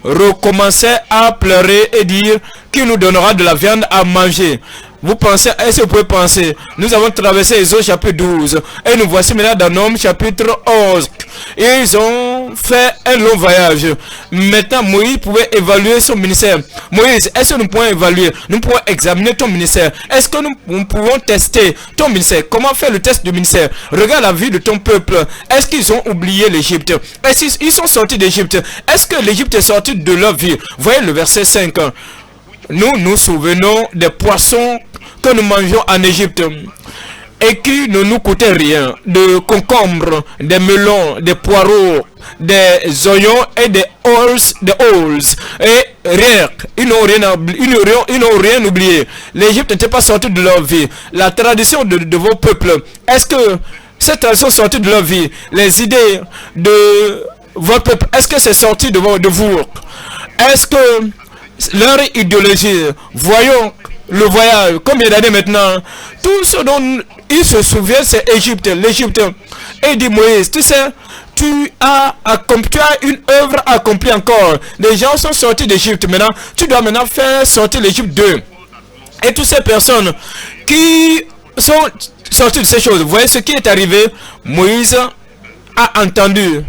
recommençaient à pleurer et dire qui nous donnera de la viande à manger. Vous pensez, est-ce que vous pouvez penser, nous avons traversé Exode chapitre 12 et nous voici maintenant dans Nombre chapitre 11. Et ils ont fait un long voyage. Maintenant, Moïse pouvait évaluer son ministère. Moïse, est-ce que nous pouvons évaluer? Nous pouvons examiner ton ministère. Est-ce que nous pouvons tester ton ministère? Comment faire le test du ministère? Regarde la vie de ton peuple. Est-ce qu'ils ont oublié l'Égypte? Est-ce qu'ils sont sortis d'Égypte? Est-ce que l'Égypte est sortie de leur vie? Voyez le verset 5. Nous nous souvenons des poissons que nous mangeons en Égypte et qui ne nous coûtaient rien, de concombres, des melons, des poireaux, des oignons et des holes, et rien, ils n'ont rien oublié. L'Égypte n'était pas sortie de leur vie. La tradition de vos peuples, est-ce que cette tradition est sortie de leur vie? Les idées de votre peuple, est-ce que c'est sorti de vous? Est-ce que leur idéologie, voyons le voyage, combien d'années maintenant, tout ce dont il se souvient, c'est l'Égypte. Et il dit, Moïse, tu sais, tu as une œuvre accomplie encore. Les gens sont sortis d'Égypte maintenant, tu dois maintenant faire sortir l'Égypte d'eux. Et toutes ces personnes qui sont sorties de ces choses, vous voyez ce qui est arrivé? Moïse a entendu.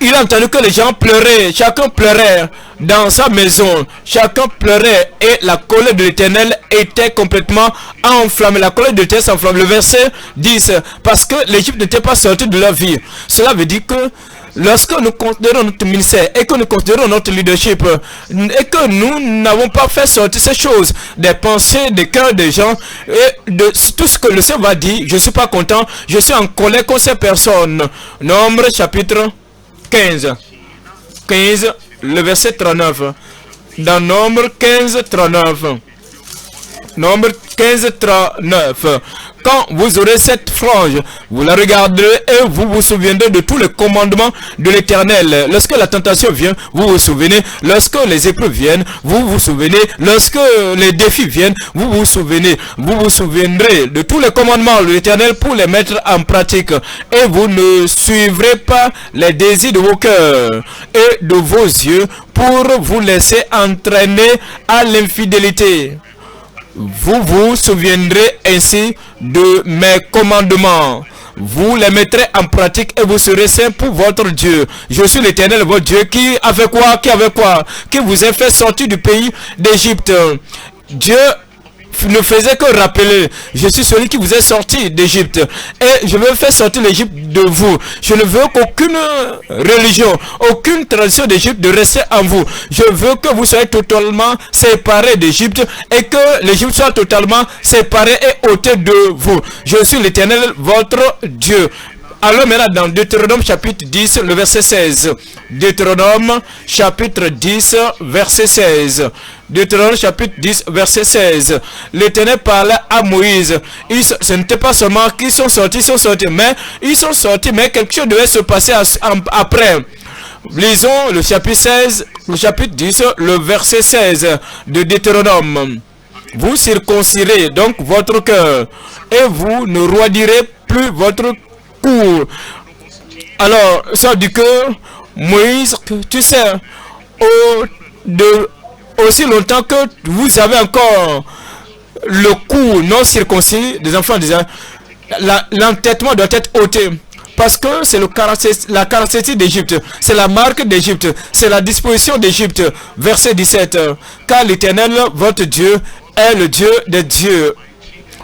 Il a entendu que les gens pleuraient, chacun pleurait dans sa maison, chacun pleurait et la colère de l'Éternel était complètement enflammée. La colère de l'Éternel s'enflamme. Le verset 10, parce que l'Égypte n'était pas sortie de leur vie. Cela veut dire que lorsque nous considérons notre ministère et que nous considérons notre leadership et que nous n'avons pas fait sortir ces choses des pensées, des cœurs des gens et de tout ce que le Seigneur va dire, je ne suis pas content, je suis en colère contre ces personnes. Nombre chapitre 15, le verset 39. Dans Nombre 15, 39. Nombre 15-39. Quand vous aurez cette frange, vous la regarderez et vous vous souviendrez de tous les commandements de l'Éternel. Lorsque la tentation vient, vous vous souvenez. Lorsque les épreuves viennent, vous vous souvenez. Lorsque les défis viennent, vous vous souvenez. Vous vous souviendrez de tous les commandements de l'Éternel pour les mettre en pratique. Et vous ne suivrez pas les désirs de vos cœurs et de vos yeux pour vous laisser entraîner à l'infidélité. Vous vous souviendrez ainsi de mes commandements. Vous les mettrez en pratique et vous serez saints pour votre Dieu. Je suis l'Éternel, votre Dieu, qui a fait quoi? Qui vous a fait sortir du pays d'Égypte. Dieu ne faisait que rappeler, je suis celui qui vous est sorti d'Égypte et je veux faire sortir l'Égypte de vous. Je ne veux qu'aucune religion, aucune tradition d'Égypte de rester en vous. Je veux que vous soyez totalement séparés d'Égypte et que l'Égypte soit totalement séparée et ôtée de vous. Je suis l'Éternel, votre Dieu. Alors maintenant dans Deutéronome chapitre 10, le verset 16. Deutéronome chapitre 10, verset 16. Deutéronome chapitre 10, verset 16. L'Éternel parlait à Moïse. Ce n'était pas seulement qu'ils sont sortis, mais quelque chose devait se passer après. Lisons le chapitre 16, le chapitre 10, le verset 16 de Deutéronome. Vous circoncirez donc votre cœur et vous ne roidirez plus votre cour. Alors, ça dit que Moïse, tu sais, aussi longtemps que vous avez encore le cou non circoncis des enfants d'Israël, l'entêtement doit être ôté. Parce que c'est la caractéristique d'Égypte, c'est la marque d'Égypte, c'est la disposition d'Égypte. Verset 17. Car l'Éternel, votre Dieu, est le Dieu des dieux,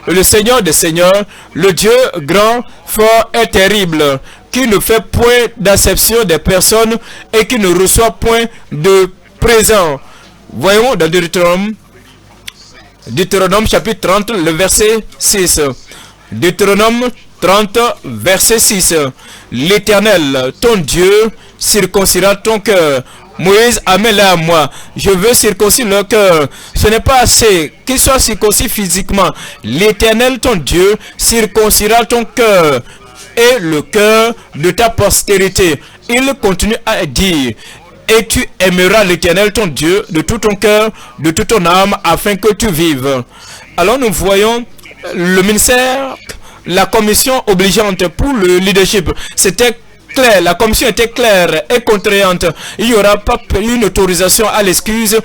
le Seigneur des seigneurs, le Dieu grand, fort et terrible, qui ne fait point d'acception des personnes et qui ne reçoit point de présent. Voyons dans Deutéronome chapitre 30, le verset 6. Deutéronome 30, verset 6. L'Éternel, ton Dieu, circoncira ton cœur. Moïse, amène-les à moi. Je veux circoncire leur cœur. Ce n'est pas assez qu'il soit circoncis physiquement. L'Éternel, ton Dieu, circoncira ton cœur et le cœur de ta postérité. Il continue à dire, et tu aimeras l'Éternel, ton Dieu, de tout ton cœur, de toute ton âme, afin que tu vives. Alors nous voyons le ministère, la commission obligeante pour le leadership. C'était clair, la commission était claire et contraignante. Il n'y aura pas une autorisation à l'excuse,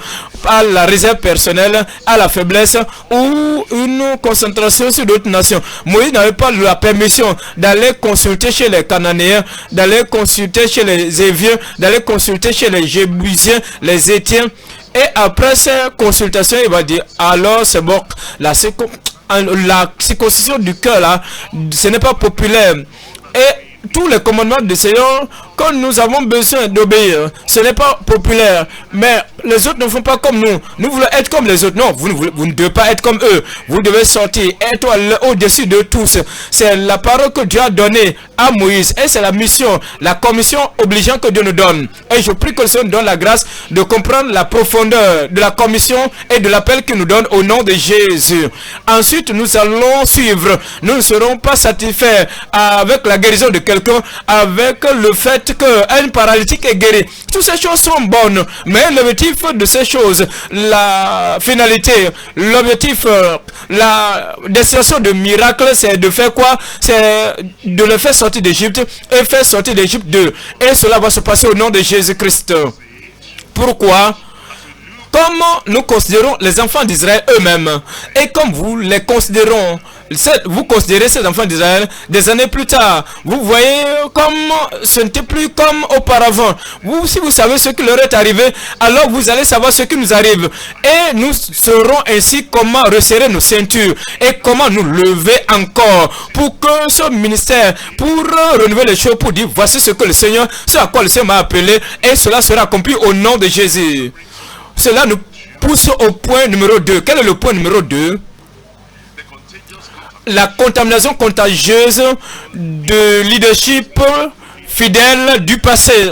à la réserve personnelle, à la faiblesse ou une concentration sur d'autres nations. Moïse n'avait pas la permission d'aller consulter chez les Cananéens, d'aller consulter chez les Éviens, d'aller consulter chez les Jébusiens, les Étiens. Et après ces consultations, il va dire, alors c'est bon, la circoncision du cœur là, ce n'est pas populaire. Et tous les commandements du Seigneur, quand nous avons besoin d'obéir, ce n'est pas populaire, mais les autres ne font pas comme nous. Nous voulons être comme les autres. Non, vous ne devez pas être comme eux. Vous devez sortir, être au-dessus de tous. C'est la parole que Dieu a donnée à Moïse et c'est la mission, la commission obligeante que Dieu nous donne. Et je prie que le Seigneur nous donne la grâce de comprendre la profondeur de la commission et de l'appel qu'il nous donne au nom de Jésus. Ensuite, nous allons suivre. Nous ne serons pas satisfaits avec la guérison de quelqu'un, avec le fait qu'un paralytique est guéri. Toutes ces choses sont bonnes, mais l'objectif de ces choses, la finalité, l'objectif, la destination de miracle, c'est de faire quoi? C'est de le faire sortir d'Égypte et faire sortir d'Égypte d'eux. Et cela va se passer au nom de Jésus-Christ. Pourquoi? Comment nous considérons les enfants d'Israël eux-mêmes et comme vous les considérons, vous considérez ces enfants d'Israël des années plus tard, vous voyez comme ce n'était plus comme auparavant. Si vous savez ce qui leur est arrivé, alors vous allez savoir ce qui nous arrive. Et nous saurons ainsi comment resserrer nos ceintures et comment nous lever encore pour que ce ministère, pour renouveler les choses, pour dire voici ce que le Seigneur, ce à quoi le Seigneur m'a appelé et cela sera accompli au nom de Jésus. Cela nous pousse au point numéro 2. Quel est le point numéro 2? La contamination contagieuse de leadership fidèle du passé.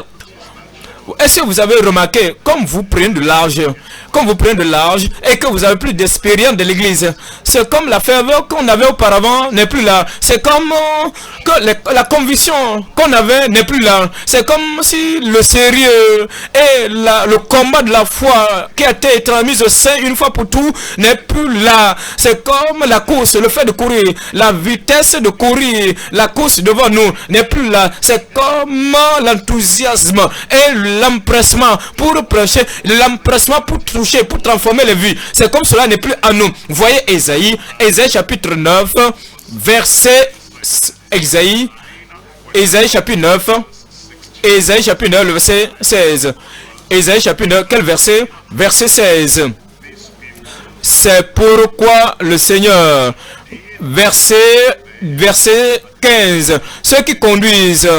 Est-ce que vous avez remarqué, comme vous prenez de l'argent, quand vous prenez de l'âge et que vous avez plus d'expérience de l'église, c'est comme la ferveur qu'on avait auparavant n'est plus là. C'est comme que la conviction qu'on avait n'est plus là. C'est comme si le sérieux et le combat de la foi qui a été transmis au sein une fois pour tout n'est plus là. C'est comme la course, le fait de courir, la vitesse de courir, la course devant nous n'est plus là. C'est comme l'enthousiasme et l'empressement pour prêcher, l'empressement pour toucher, pour transformer les vies. C'est comme cela n'est plus à nous. Voyez Ésaïe chapitre 9, verset Ésaïe chapitre 9, Ésaïe chapitre 9, le verset 16. Ésaïe chapitre 9, quel verset? Verset 16. C'est pourquoi le Seigneur, verset 15, ceux qui conduisent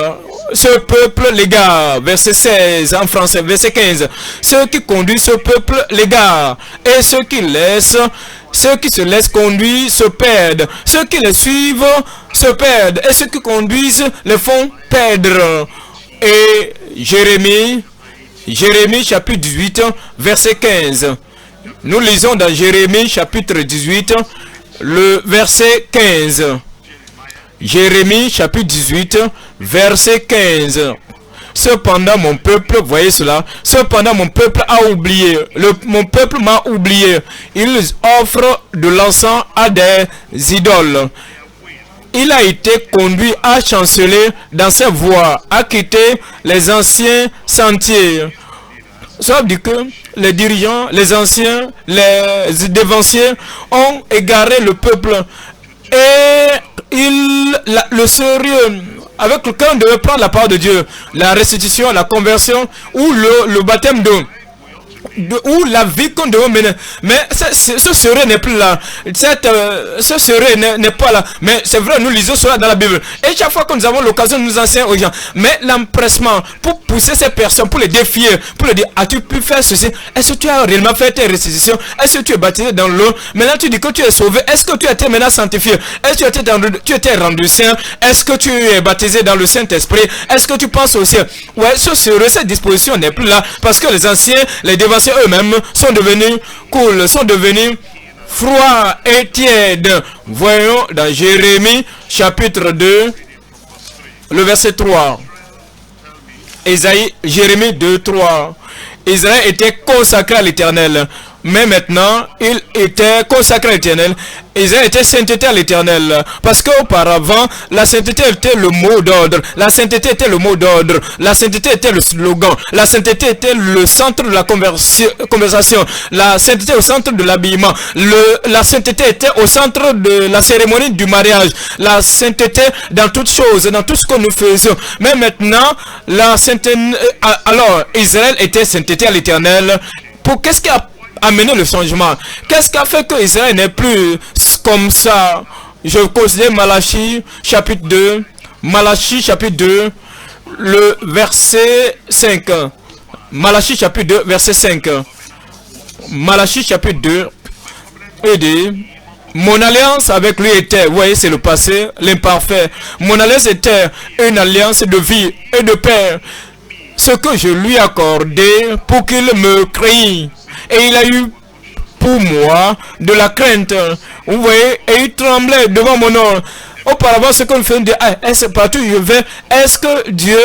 ce peuple l'égare, verset 16 en français, verset 15, ceux qui conduisent ce peuple l'égare, et ceux qui se laissent conduire se perdent, ceux qui les suivent se perdent, et ceux qui conduisent les font perdre. Et Jérémie chapitre 18, verset 15. Nous lisons dans Jérémie chapitre 18, le verset 15. Jérémie chapitre 18, verset 15. Cependant mon peuple, voyez cela, cependant mon peuple a oublié, mon peuple m'a oublié. Ils offrent de l'encens à des idoles. Il a été conduit à chanceler dans ses voies, à quitter les anciens sentiers. Ça veut dire que les dirigeants, les anciens, les dévanciers ont égaré le peuple. Et le sérieux avec lequel on devait prendre la parole de Dieu, la restitution, la conversion ou le baptême ou la vie qu'on devait mener. Mais ce sérieux n'est plus là. Ce sérieux n'est pas là. Mais c'est vrai, nous lisons cela dans la Bible. Et chaque fois que nous avons l'occasion de nous enseigner aux gens, mais l'empressement pour pousser ces personnes, pour les défier, pour leur dire, as-tu pu faire ceci? Est-ce que tu as réellement fait tes restitutions? Est-ce que tu es baptisé dans l'eau? Maintenant tu dis que tu es sauvé. Est-ce que tu as été maintenant sanctifié? Est-ce que tu étais rendu saint? Est-ce que tu es baptisé dans le Saint-Esprit? Est-ce que tu penses au ciel? Ouais, ce sérieux, cette disposition n'est plus là. Parce que les anciens, les dévanciers eux-mêmes sont devenus cool, sont devenus froids et tièdes. Voyons dans Jérémie chapitre 2, le verset 3. Jérémie 2, 3. Israël était consacré à l'Éternel. Mais maintenant, il était consacré à l'Éternel. Israël était sainteté à l'Éternel. Parce qu'auparavant, la sainteté était le mot d'ordre. La sainteté était le mot d'ordre. La sainteté était le slogan. La sainteté était le centre de la conversation. La sainteté au centre de l'habillement. La sainteté était au centre de la cérémonie du mariage. La sainteté dans toutes choses, dans tout ce que nous faisions. Mais maintenant, la sainteté... Alors, Israël était sainteté à l'Éternel. Pour qu'est-ce qui a amené le changement? Qu'est-ce qui a fait que Israël n'est plus comme ça? Je considère Malachie chapitre 2, Malachie chapitre 2, le verset 5. Malachie chapitre 2, verset 5. Malachie chapitre 2, et dit, mon alliance avec lui était, vous voyez c'est le passé, l'imparfait. Mon alliance était une alliance de vie et de paix. Ce que je lui accordais pour qu'il me crée. Et il a eu pour moi de la crainte. Vous voyez, et il tremblait devant mon nom. Auparavant, ce qu'on fait, est-ce partout où je vais, est-ce que Dieu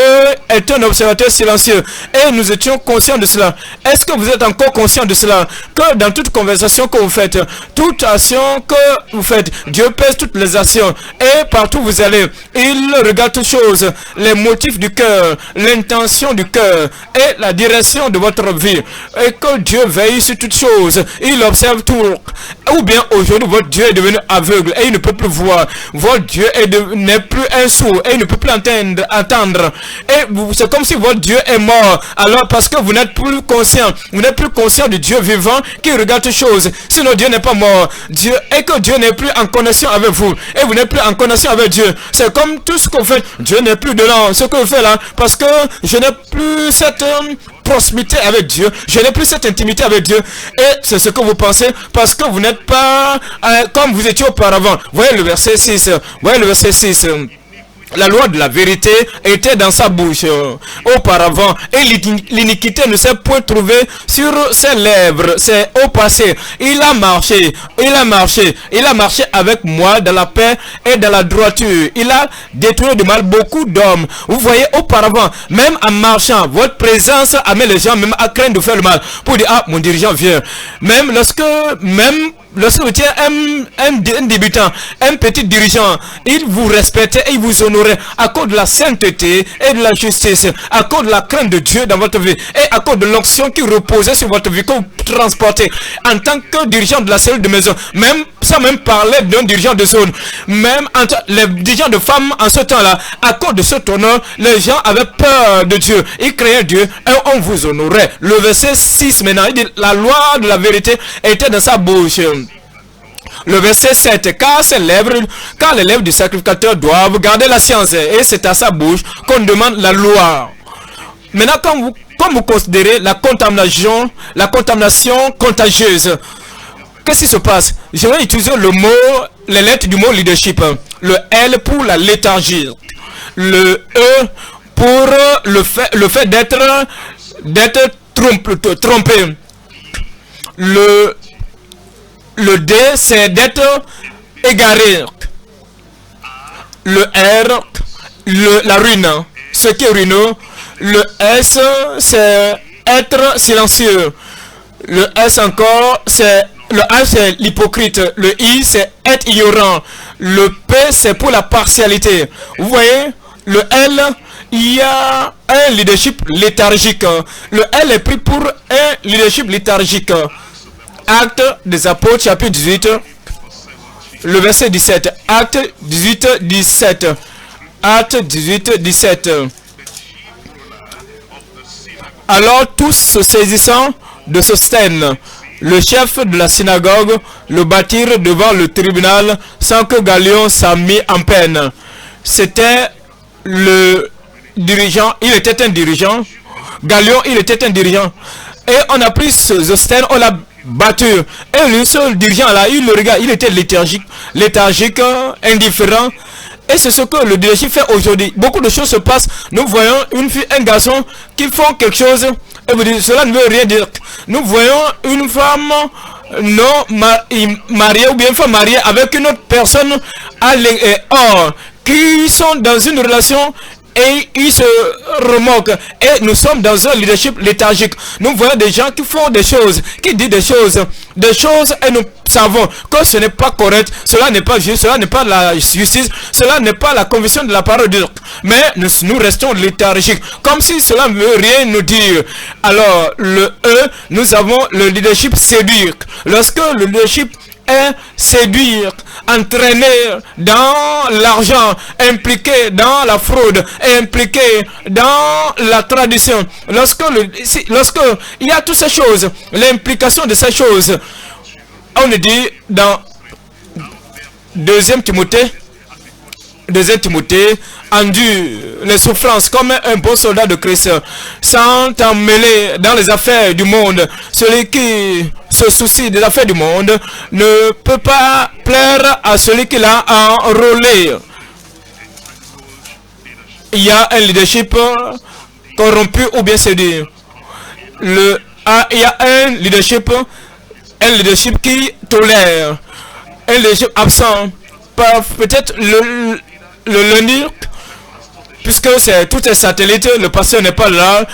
est un observateur silencieux? Et nous étions conscients de cela. Est-ce que vous êtes encore conscient de cela? Que dans toute conversation que vous faites, toute action que vous faites, Dieu pèse toutes les actions. Et partout où vous allez, il regarde toutes choses, les motifs du cœur, l'intention du cœur et la direction de votre vie. Et que Dieu veille sur toutes choses. Il observe tout. Ou bien aujourd'hui, votre Dieu est devenu aveugle et il ne peut plus voir. Votre Dieu n'est plus un sourd et il ne peut plus entendre. Et c'est comme si votre Dieu est mort. Alors parce que vous n'êtes plus conscient. Vous n'êtes plus conscient du Dieu vivant qui regarde toutes choses. Sinon Dieu n'est pas mort. Et que Dieu n'est plus en connexion avec vous. Et vous n'êtes plus en connexion avec Dieu. C'est comme tout ce que vous faites. Dieu n'est plus dedans. Ce que vous faites là. Parce que je n'ai plus cette proximité avec Dieu. Je n'ai plus cette intimité avec Dieu. Et c'est ce que vous pensez. Parce que vous n'êtes pas comme vous étiez auparavant. Voyez le verset 6. Voyez le verset 6. La loi de la vérité était dans sa bouche auparavant, et l'iniquité ne s'est point trouvée sur ses lèvres. C'est au passé. Il a marché avec moi dans la paix et dans la droiture. Il a détruit de mal beaucoup d'hommes. Vous voyez, auparavant, même en marchant, votre présence amène les gens même à craindre de faire le mal. Pour dire, ah, mon dirigeant vient. Même lorsque vous tiens un débutant, un petit dirigeant, il vous respectait et il vous honorait à cause de la sainteté et de la justice, à cause de la crainte de Dieu dans votre vie et à cause de l'onction qui reposait sur votre vie que vous transportez en tant que dirigeant de la cellule de maison, même sans même parler d'un dirigeant de zone, même les dirigeants de femmes en ce temps-là, à cause de cet honneur, les gens avaient peur de Dieu, ils craignaient Dieu et on vous honorait. Le verset 6 maintenant, il dit, la loi de la vérité était dans sa bouche. Le verset 7, car les lèvres du sacrificateur doivent garder la science, et c'est à sa bouche qu'on demande la loi. Maintenant, quand vous considérez la contamination contagieuse, qu'est-ce qui se passe? Je vais utiliser les lettres du mot leadership. Le L pour la léthargie, le E pour le fait d'être trompé, le D, c'est d'être égaré. Le R, la ruine, ce qui est ruineux. Le S, c'est être silencieux. Le S encore, le A, c'est l'hypocrite. Le I, c'est être ignorant. Le P, c'est pour la partialité. Vous voyez, le L, il y a un leadership léthargique. Le L est pris pour un leadership léthargique. Acte des Apôtres, chapitre 18, le verset 17. Acte 18, 17. Acte 18, 17. Alors tous se saisissant de Sosthène, le chef de la synagogue, le battirent devant le tribunal sans que Galion s'en mit en peine. C'était le dirigeant, il était un dirigeant. Galion, il était un dirigeant. Et on a pris Sosthène, on l'a battu. Et le seul dirigeant là, il le regarde, il était léthargique, indifférent. Et c'est ce que le leadership fait aujourd'hui. Beaucoup de choses se passent. Nous voyons une fille, un garçon qui font quelque chose. Et vous dites, cela ne veut rien dire. Nous voyons une femme non mariée ou bien une femme mariée avec une autre personne qui sont dans une relation et ils se remoquent. Et nous sommes dans un leadership léthargique. Nous voyons des gens qui font des choses, qui disent des choses, et nous savons que ce n'est pas correct, cela n'est pas juste, cela n'est pas la justice, cela n'est pas la conviction de la parole de Dieu. Mais nous restons léthargiques, comme si cela ne veut rien nous dire. Alors, le E, nous avons le leadership séduire. Lorsque le leadership est séduire, entraîner dans l'argent, impliqué dans la fraude, impliqué dans la tradition. Lorsque il y a toutes ces choses, l'implication de ces choses, on le dit dans 2 Timothée, endure les souffrances comme un bon soldat de Christ, sans t'emmêler dans les affaires du monde. Celui qui se soucie des affaires du monde ne peut pas plaire à celui qui l'a enrôlé. Il y a un leadership corrompu ou bien séduit. Il y a un leadership qui tolère, un leadership absent. Peut-être le lundi, puisque tout est satellite, le pasteur n'est pas là,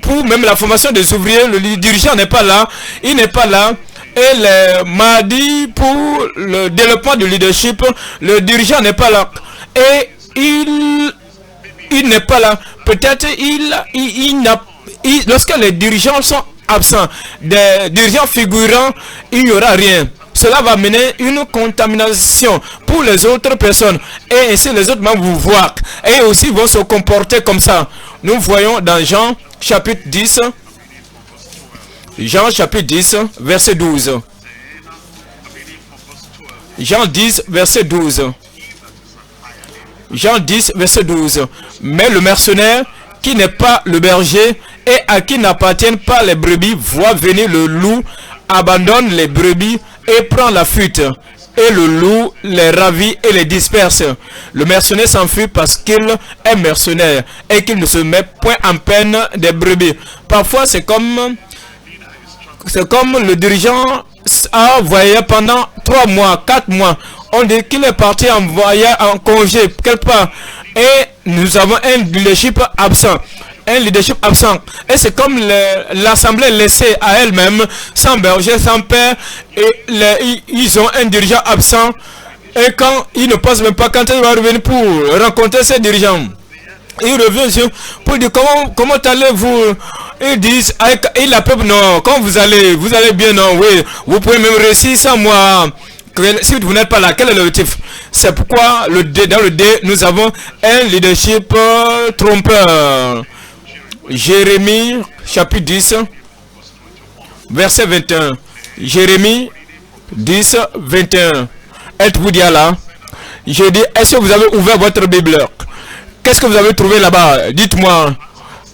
pour même la formation des ouvriers, le dirigeant n'est pas là, il n'est pas là, et le mardi, pour le développement du leadership, le dirigeant n'est pas là, et il n'est pas là, peut-être lorsque les dirigeants sont absents, des dirigeants figurants, il n'y aura rien. Cela va mener une contamination pour les autres personnes. Et ainsi les autres vont vous voir. Et aussi vont se comporter comme ça. Nous voyons dans Jean chapitre 10. Jean chapitre 10, verset 12. Jean 10, verset 12. Jean 10, verset 12. Mais le mercenaire qui n'est pas le berger et à qui n'appartiennent pas les brebis voit venir le loup, abandonne les brebis et prend la fuite. et le loup les ravit et les disperse. Le mercenaire s'enfuit parce qu'il est mercenaire et qu'il ne se met point en peine des brebis. Parfois, c'est comme le dirigeant a voyagé pendant 3 mois, 4 mois. On dit qu'il est parti en voyage, en congé, quelque part. Et nous avons un leadership absent. Un leadership absent. Et c'est comme l'assemblée laissée à elle-même, sans berger, sans père. Et ils ont un dirigeant absent. Et quand ils ne pensent même pas quand il va revenir pour rencontrer ces dirigeants. Il revient pour dire comment allez-vous. Ils disent, il appelle, non, quand vous allez bien, non, oui, vous pouvez même réussir sans moi. Si vous n'êtes pas là, quel est l'objectif? C'est pourquoi dans le D, nous avons un leadership trompeur. Jérémie, chapitre 10, verset 21. Jérémie 10, 21. Êtes-vous dit là? Je dis, est-ce que vous avez ouvert votre Bible? Qu'est-ce que vous avez trouvé là-bas? Dites-moi.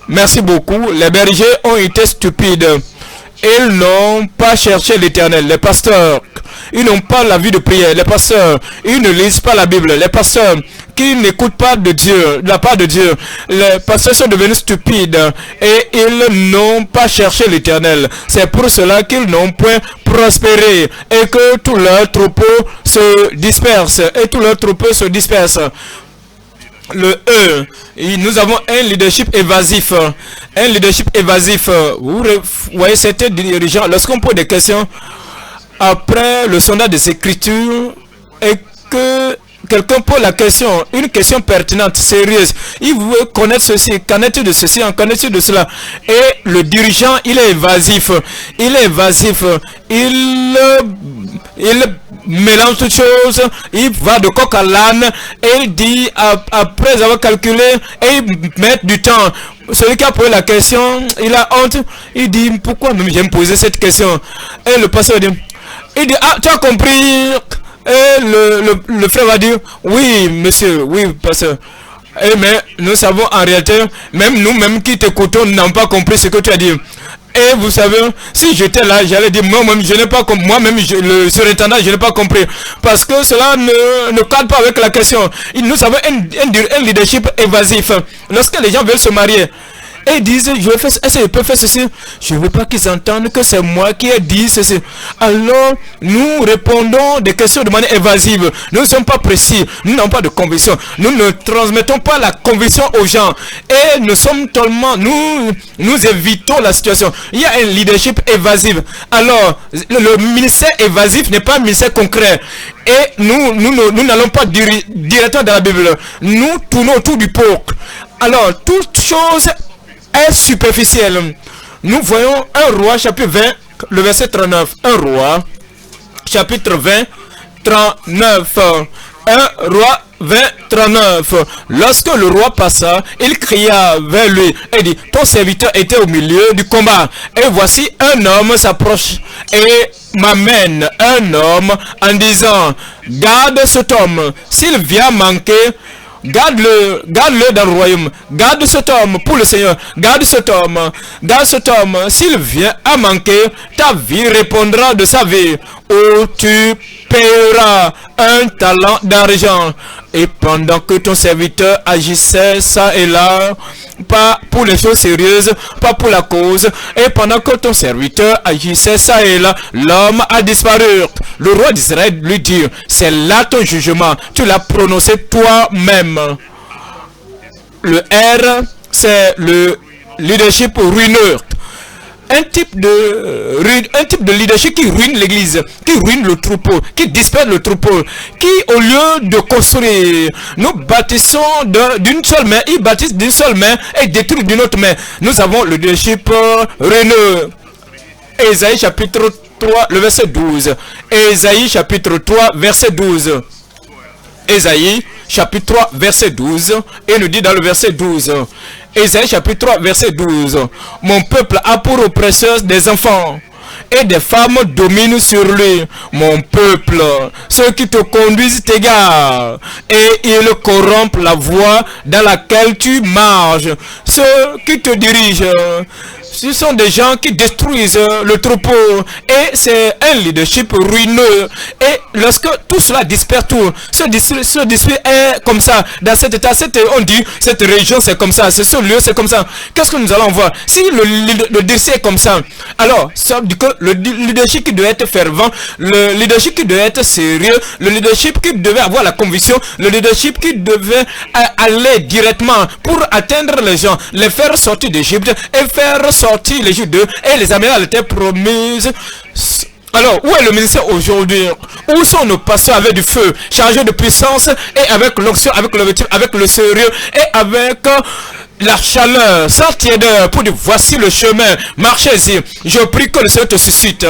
Merci beaucoup. Les bergers ont été stupides. Ils n'ont pas cherché l'Éternel. Les pasteurs, ils n'ont pas la vie de prière. Les pasteurs, ils ne lisent pas la Bible. Les pasteurs qui n'écoutent pas de Dieu, de la part de Dieu. Les pasteurs sont devenus stupides et ils n'ont pas cherché l'Éternel. C'est pour cela qu'ils n'ont point prospéré et que tout leur troupeau se disperse. Et tout leur troupeau se disperse. Le E, nous avons un leadership évasif. Un leadership évasif. Vous voyez, c'était dirigeant. Lorsqu'on pose des questions après le sondage des Écritures et que quelqu'un pose la question, une question pertinente, sérieuse, il veut connaître ceci, qu'en est-il de ceci, qu'en est-il de cela. Et le dirigeant, il est évasif. Il est évasif. Il mélange toutes choses, il va de coq à l'âne et il dit après avoir calculé et il met du temps. Celui qui a posé la question, il a honte, il dit pourquoi même j'ai posé cette question. Et le pasteur dit, ah, tu as compris? Et le frère va dire, oui monsieur, oui pasteur. Et mais nous savons en réalité, même nous-mêmes qui t'écoutons n'avons pas compris ce que tu as dit. Et vous savez, si j'étais là, j'allais dire, moi-même, je n'ai pas compris. Moi-même, le surintendant, je n'ai pas compris. Parce que cela ne cadre pas avec la question. Nous avons un leadership évasif. Lorsque les gens veulent se marier, et ils disent, est-ce que je peux faire ceci? Je ne veux pas qu'ils entendent que c'est moi qui ai dit ceci. Alors, nous répondons des questions de manière évasive. Nous ne sommes pas précis. Nous n'avons pas de conviction. Nous ne transmettons pas la conviction aux gens. Et nous sommes tellement, nous évitons la situation. Il y a un leadership évasif. Alors, le ministère évasif n'est pas un ministère concret. Et nous n'allons pas directement dans la Bible. Nous tournons autour du pot. Alors, toute chose est superficielle. Nous voyons un roi chapitre 20, le verset 39. Un roi chapitre 20, 39. Un roi 20, 39. Lorsque le roi passa, il cria vers lui et dit, ton serviteur était au milieu du combat. Et voici un homme s'approche et m'amène un homme en disant, garde cet homme. S'il vient manquer, garde-le dans le royaume. Garde cet homme pour le Seigneur. Garde cet homme. S'il vient à manquer, ta vie répondra de sa vie. Ou tu paieras un talent d'argent. Et pendant que ton serviteur agissait ça et là, pas pour les choses sérieuses, pas pour la cause, et pendant que ton serviteur agissait ça et là, l'homme a disparu. Le roi d'Israël lui dit, c'est là ton jugement, tu l'as prononcé toi-même. Le R, c'est le leadership ruineux. Un type de leadership qui ruine l'église, qui ruine le troupeau, qui disperse le troupeau, qui au lieu de construire, nous bâtissons d'une seule main, ils bâtissent d'une seule main et détruisent d'une autre main. Nous avons le leadership ruineux. Ésaïe chapitre 3, le verset 12. Ésaïe chapitre 3, verset 12. Ésaïe chapitre 3, verset 12. Et nous dit dans le verset 12. Ésaïe chapitre 3, verset 12. Mon peuple a pour oppresseurs des enfants, et des femmes dominent sur lui. Mon peuple, ceux qui te conduisent t'égarent, et ils corrompent la voie dans laquelle tu marches. Ceux qui te dirigent Ce sont des gens qui détruisent le troupeau et c'est un leadership ruineux. Et lorsque tout cela disperse tout, ce district est comme ça, dans cet état, on dit, cette région c'est comme ça, ce lieu c'est comme ça. Qu'est-ce que nous allons voir? Si le district est comme ça, alors ça dit que le leadership qui doit être fervent, le leadership qui doit être sérieux, le leadership qui devait avoir la conviction, le leadership qui devait aller directement pour atteindre les gens, les faire sortir d'Égypte et faire sortir les Juifs d'eux et les amener à la terre promise. Alors, où est le ministère aujourd'hui? Où sont nos pasteurs avec du feu, chargés de puissance et avec l'onction, avec l'objectif, avec le sérieux et avec la chaleur, sans tiédeur, pour dire voici le chemin, marchez-y. Je prie que le Seigneur te suscite.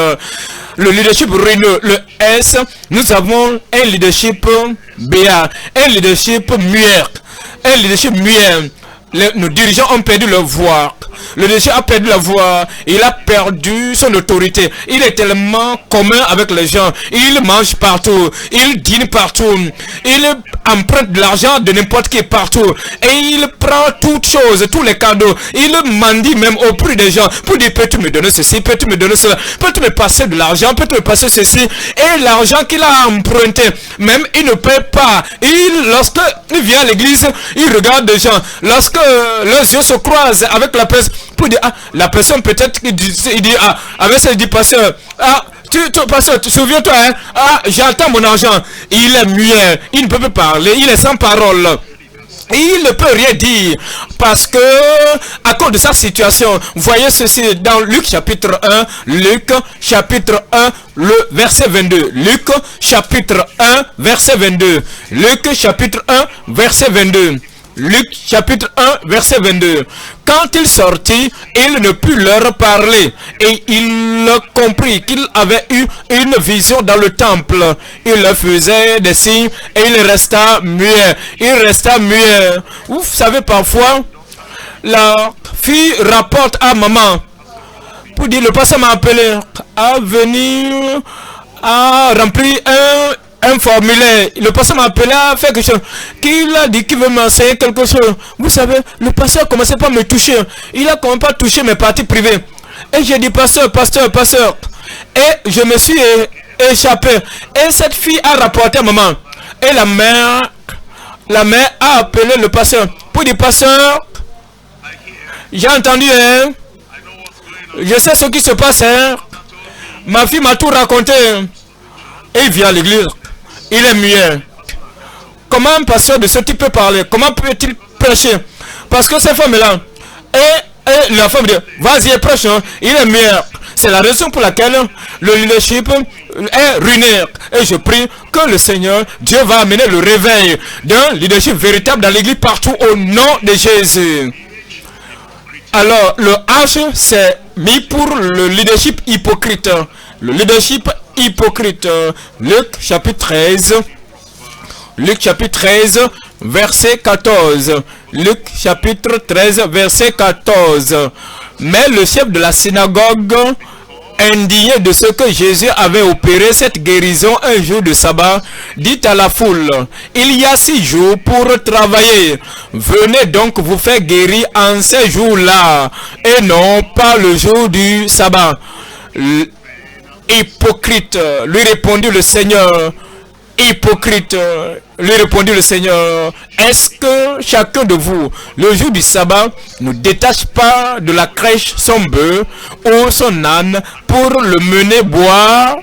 Le leadership ruineux, le S, nous avons un leadership béat, un leadership muet, un leadership muet. Nos dirigeants ont perdu leur voix. Le leadership a perdu la voix. Il a perdu son autorité. Il est tellement commun avec les gens. Il mange partout. Il dîne partout. Il emprunte de l'argent de n'importe qui partout. Et il prend toutes choses, tous les cadeaux. Il mendie même au prix des gens pour dire peux-tu me donner ceci, peux-tu me donner cela, peux-tu me passer de l'argent, peux-tu me passer ceci. Et l'argent qu'il a emprunté, même il ne paie pas. Lorsque il vient à l'église, il regarde des gens. Lorsque leurs yeux se croisent avec la personne, pour dire, ah, la personne peut-être, il dit, ah, avec ça, il dit, pasteur, ah, pasteur, souviens-toi, hein, ah, j'attends mon argent. Il est muet, il ne peut pas parler, il est sans parole. Il ne peut rien dire parce que à cause de sa situation, voyez ceci dans Luc chapitre 1, Luc chapitre 1, le verset 22. Luc chapitre 1, verset 22. Luc chapitre 1, verset 22. Luc chapitre 1 verset 22. Quand il sortit, il ne put leur parler et il comprit qu'il avait eu une vision dans le temple. Il leur faisait des signes et il resta muet. Il resta muet. Vous savez, parfois, la fille rapporte à maman pour dire le pasteur m'a appelé à venir à remplir un formulaire. Le pasteur m'a appelé à faire quelque chose. Qu'il a dit qu'il veut m'enseigner quelque chose. Vous savez, le pasteur commençait pas à me toucher. Il a quand même pas touché mes parties privées. Et j'ai dit pasteur. Et je me suis échappé. Et cette fille a rapporté à maman. Et la mère a appelé le pasteur pour dire pasteur, j'ai entendu, hein. Je sais ce qui se passe, hein. Ma fille m'a tout raconté. Et il vient à l'église. Il est muet. Comment un pasteur de ce type peut parler? Comment peut-il prêcher? Parce que cette femme-là, et la femme dit, vas-y, prêche, hein? Il est muet. C'est la raison pour laquelle le leadership est ruiné. Et je prie que le Seigneur, Dieu va amener le réveil d'un leadership véritable dans l'église partout au nom de Jésus. Alors, le H, c'est mis pour le leadership hypocrite. Le leadership hypocrite. Luc chapitre 13. Luc chapitre 13, verset 14. Luc chapitre 13, verset 14. Mais le chef de la synagogue, indigné de ce que Jésus avait opéré cette guérison un jour de sabbat, dit à la foule, il y a 6 jours pour travailler. Venez donc vous faire guérir en ces jours-là, et non pas le jour du sabbat. Hypocrite, lui répondit le Seigneur. Hypocrite, lui répondit le Seigneur, est-ce que chacun de vous, le jour du sabbat, ne détache pas de la crèche son bœuf ou son âne pour le mener boire?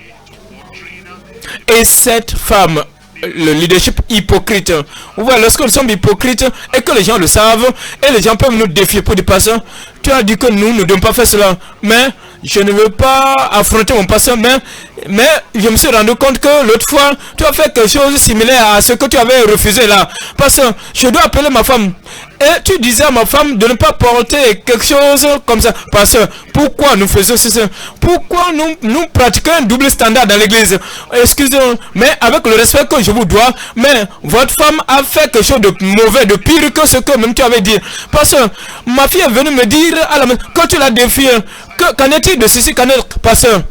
Et cette femme, le leadership hypocrite, vous voyez, lorsque nous sommes hypocrites et que les gens le savent, et les gens peuvent nous défier pour dire, pasteur, tu as dit que nous ne devons pas faire cela, mais je ne veux pas affronter mon pasteur, mais je me suis rendu compte que l'autre fois, tu as fait quelque chose similaire à ce que tu avais refusé là. Parce que je dois appeler ma femme. Et tu disais à ma femme de ne pas porter quelque chose comme ça. Parce que pourquoi nous faisons ceci? Pourquoi nous pratiquons un double standard dans l'église? Excusez-moi, mais avec le respect que je vous dois, mais votre femme a fait quelque chose de mauvais, de pire que ce que même tu avais dit. Parce que ma fille est venue me dire à la maison, quand tu l'as défié, qu'en est-il de ceci, qu'en est-il, pasteur?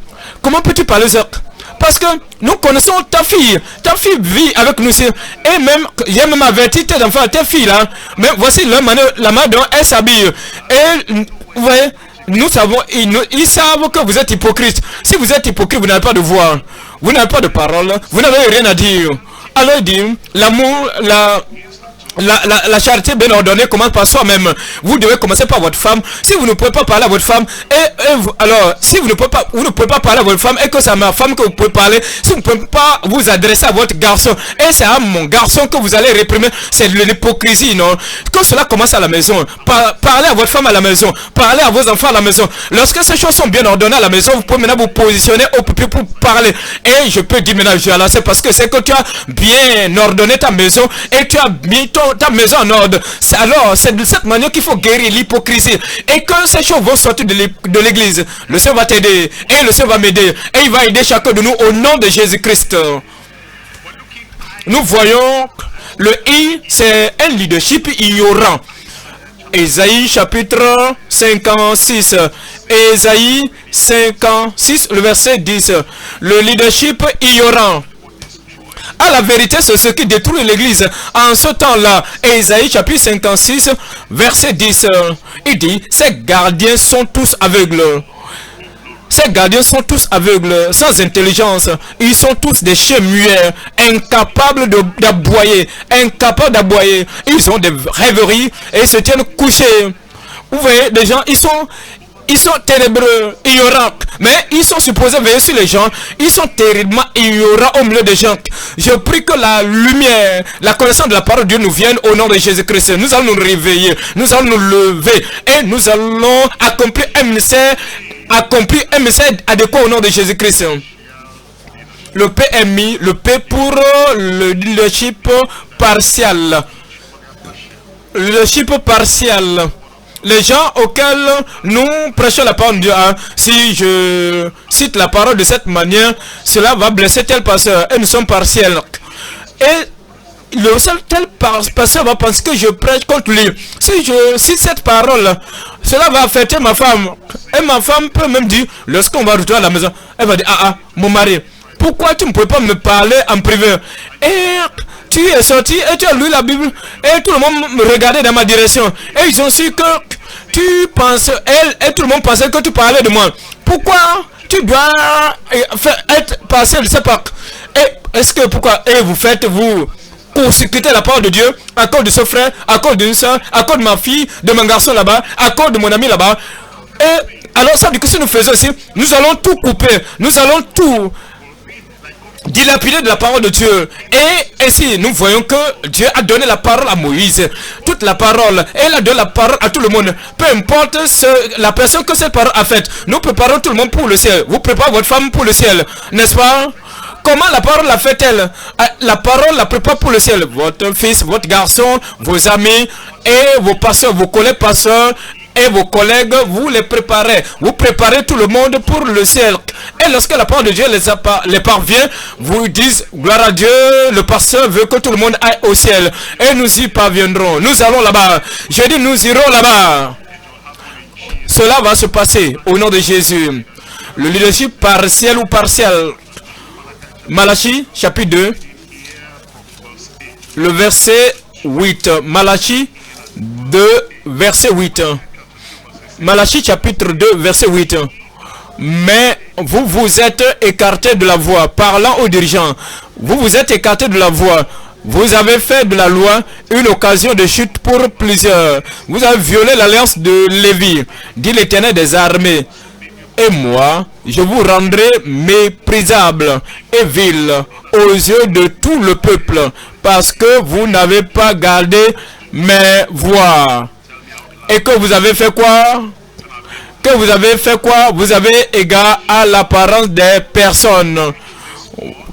Comment peux-tu parler ça? Parce que nous connaissons ta fille vit avec nous. Et même, j'ai même averti tes enfants, tes filles là. Mais voici la manière dont elle s'habille. Et vous voyez, Nous savons, ils savent que vous êtes hypocrite. Si vous êtes hypocrite, vous n'avez pas de voix, vous n'avez pas de parole, vous n'avez rien à dire. Alors il dit, l'amour, la charité bien ordonnée commence par soi-même. Vous devez commencer par votre femme. Si vous ne pouvez pas parler à votre femme, alors si vous ne pouvez pas parler à votre femme et que c'est à ma femme que vous pouvez parler, si vous ne pouvez pas vous adresser à votre garçon et c'est à mon garçon que vous allez réprimer, c'est de l'hypocrisie, non? Que cela commence à la maison. Parlez à votre femme à la maison, parlez à vos enfants à la maison. Lorsque ces choses sont bien ordonnées à la maison, vous pouvez maintenant vous positionner au pupitre pour parler. Et je peux dire maintenant, c'est parce que c'est que tu as bien ordonné ta maison et tu as mis ta maison en ordre. Alors c'est de cette manière qu'il faut guérir l'hypocrisie. Et quand ces choses vont sortir de l'église, le Seigneur va t'aider et le Seigneur va m'aider et il va aider chacun de nous au nom de Jésus-Christ. Nous voyons le I, c'est un leadership ignorant. Ésaïe chapitre 56. Ésaïe 56, le verset 10. Le leadership ignorant. À la vérité, c'est ce qui détruit l'église. En ce temps-là, Ésaïe chapitre 56, verset 10, il dit, ces gardiens sont tous aveugles. Ces gardiens sont tous aveugles, sans intelligence. Ils sont tous des chiens muets, incapables d'aboyer, Ils ont des rêveries et se tiennent couchés. Vous voyez, des gens, ils sont ténébreux, ignorants, mais ils sont supposés veiller sur les gens. Ils sont terriblement ignorants au milieu des gens. Je prie que la lumière, la connaissance de la parole de Dieu nous vienne au nom de Jésus-Christ. Nous allons nous réveiller, nous allons nous lever et nous allons accomplir un message adéquat au nom de Jésus-Christ. Le PMI, le P pour le leadership partial. Le leadership partial. Les gens auxquels nous prêchons la parole de Dieu, si je cite la parole de cette manière, cela va blesser tel pasteur et nous sommes partiels. Et le seul tel pasteur va penser que je prêche contre lui. Si je cite cette parole, cela va affecter ma femme. Et ma femme peut même dire, lorsqu'on va retourner à la maison, elle va dire, mon mari, pourquoi tu ne peux pas me parler en privé? Et tu es sorti et tu as lu la Bible et tout le monde me regardait dans ma direction. Et ils ont su que tu penses, et tout le monde pensait que tu parlais de moi. Pourquoi tu dois être partiel, je sais pas. Et est-ce que pourquoi? Et vous court-circuitez la parole de Dieu à cause de ce frère, à cause d'une soeur, à cause de ma fille, de mon garçon là-bas, à cause de mon ami là-bas. Et alors ça, du coup, si nous faisons aussi, nous allons tout couper, nous allons tout dilapider de la parole de Dieu. Et ainsi nous voyons que Dieu a donné la parole à Moïse, toute la parole, et il a donné la parole à tout le monde, peu importe la personne que cette parole a faite. Nous préparons tout le monde pour le ciel. Vous préparez votre femme pour le ciel, n'est-ce pas? Comment la parole la fait-elle? La parole la prépare pour le ciel. Votre fils, votre garçon, vos amis et vos pasteurs, vos collègues pasteurs et vos collègues, vous les préparez. Vous préparez tout le monde pour le ciel. Et lorsque la parole de Dieu les parvient, vous dites, gloire à Dieu, le pasteur veut que tout le monde aille au ciel. Et nous y parviendrons. Nous allons là-bas. Je dis, nous irons là-bas. Cela va se passer au nom de Jésus. Le leadership partiel ou partiel. Malachie, chapitre 2, le verset 8. Malachie 2, verset 8. Malachie chapitre 2 verset 8. Mais vous vous êtes écartés de la voie, parlant aux dirigeants. Vous vous êtes écartés de la voie. Vous avez fait de la loi une occasion de chute pour plusieurs. Vous avez violé l'alliance de Lévi, dit l'Éternel des armées. Et moi, je vous rendrai méprisable et vil aux yeux de tout le peuple, parce que vous n'avez pas gardé mes voies. Et que vous avez fait quoi? Que vous avez fait quoi? Vous avez égard à l'apparence des personnes.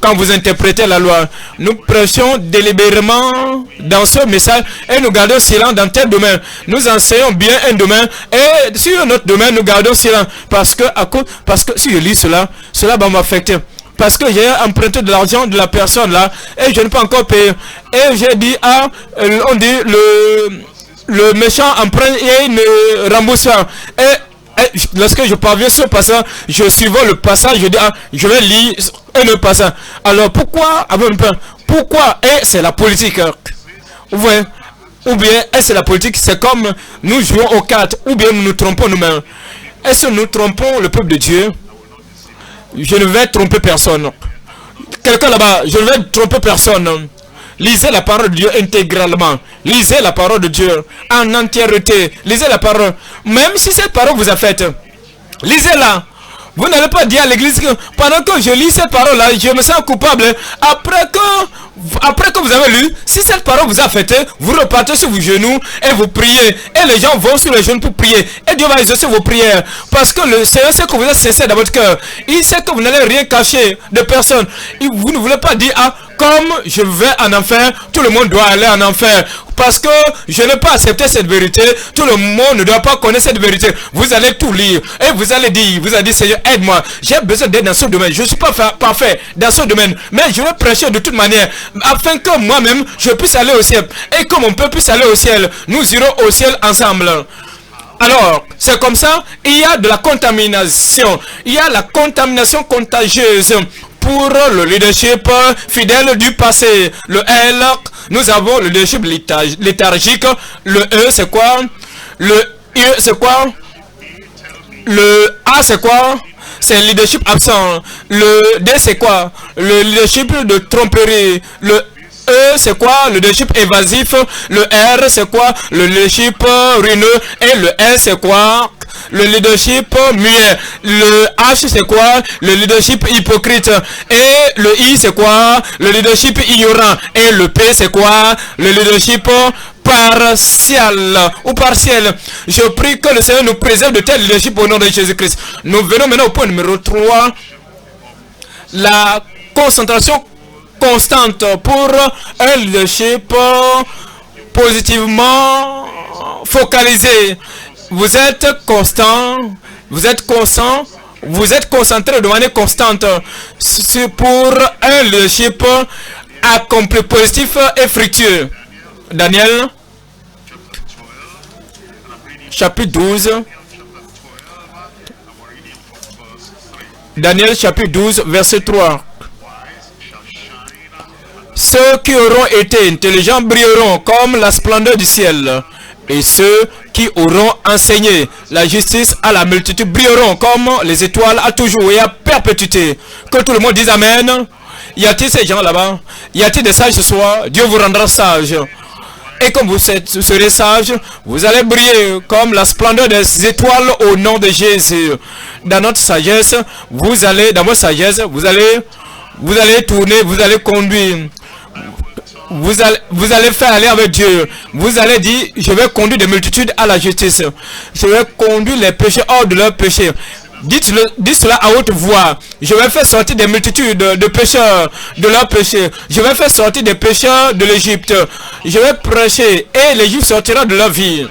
Quand vous interprétez la loi, nous prêchons délibérément dans ce message et nous gardons silence dans tel domaine. Nous enseignons bien un domaine et sur notre domaine, nous gardons silence. Parce que si je lis cela va m'affecter. Parce que j'ai emprunté de l'argent de la personne là et je n'ai pas encore payé. Et j'ai dit, on dit le méchant emprunte et il ne rembourse pas. Et lorsque je parviens sur le passage, je suivais le passage, je dis, je vais lire et le passage. Alors pourquoi avoir peur? Pourquoi? Et c'est la politique. Vous voyez? Ou bien, et c'est la politique, c'est comme nous jouons aux cartes, ou bien nous nous trompons nous-mêmes. Est-ce que nous trompons le peuple de Dieu? Je ne vais tromper personne. Quelqu'un là-bas, je ne vais tromper personne. Lisez la parole de Dieu intégralement. Lisez la parole de Dieu en entièreté. Lisez la parole. Même si cette parole vous a faite, lisez-la. Vous n'allez pas dire à l'église que pendant que je lis cette parole-là, je me sens coupable. Après que vous avez lu, si cette parole vous a fait, vous repartez sur vos genoux et vous priez. Et les gens vont sur les genoux pour prier. Et Dieu va exaucer vos prières. Parce que le Seigneur sait que vous êtes sincère dans votre cœur. Il sait que vous n'allez rien cacher de personne. Vous ne voulez pas dire, ah, comme je vais en enfer, tout le monde doit aller en enfer. Parce que je n'ai pas accepté cette vérité, tout le monde ne doit pas connaître cette vérité. Vous allez tout lire et vous allez dire, Seigneur, aide-moi. J'ai besoin d'être dans ce domaine. Je ne suis pas parfait dans ce domaine. Mais je vais prêcher de toute manière afin que moi-même, je puisse aller au ciel. Et que mon peuple puisse aller au ciel. Nous irons au ciel ensemble. Alors, c'est comme ça, il y a de la contamination. Il y a la contamination contagieuse. Pour le leadership fidèle du passé. Le L, nous avons le leadership léthargique. Le E, c'est quoi? Le I, c'est quoi? Le A, c'est quoi? C'est le leadership absent. Le D, c'est quoi? Le leadership de tromperie. Le E, c'est quoi? Le leadership évasif. Le R, c'est quoi? Le leadership ruineux. Et le S, c'est quoi? Le leadership muet. Le H, c'est quoi? Le leadership hypocrite. Et le I, c'est quoi? Le leadership ignorant. Et le P, c'est quoi? Le leadership partial ou partiel. Je prie que le Seigneur nous préserve de tel leadership au nom de Jésus-Christ. Nous venons maintenant au point numéro 3. La concentration constante pour un leadership positivement focalisé. Vous êtes constant, vous êtes constant, vous êtes concentré de manière constante pour un leadership accompli, positif et fructueux. Daniel, chapitre 12. Daniel, chapitre 12, verset 3. Ceux qui auront été intelligents brilleront comme la splendeur du ciel. Et ceux qui auront enseigné la justice à la multitude brilleront comme les étoiles à toujours et à perpétuité. Que tout le monde dise Amen. Y a-t-il ces gens là-bas? Y a-t-il des sages ce soir? Dieu vous rendra sage. Et comme vous serez sage, vous allez briller comme la splendeur des étoiles au nom de Jésus. Dans notre sagesse, dans votre sagesse, vous allez tourner, vous allez conduire. Vous allez faire aller avec Dieu. Vous allez dire, je vais conduire des multitudes à la justice. Je vais conduire les péchés hors de leurs péchés. Dites cela à haute voix. Je vais faire sortir des multitudes de pécheurs de leurs péchés. Je vais faire sortir des pécheurs de l'Égypte. Je vais prêcher et l'Égypte sortira de leur vie.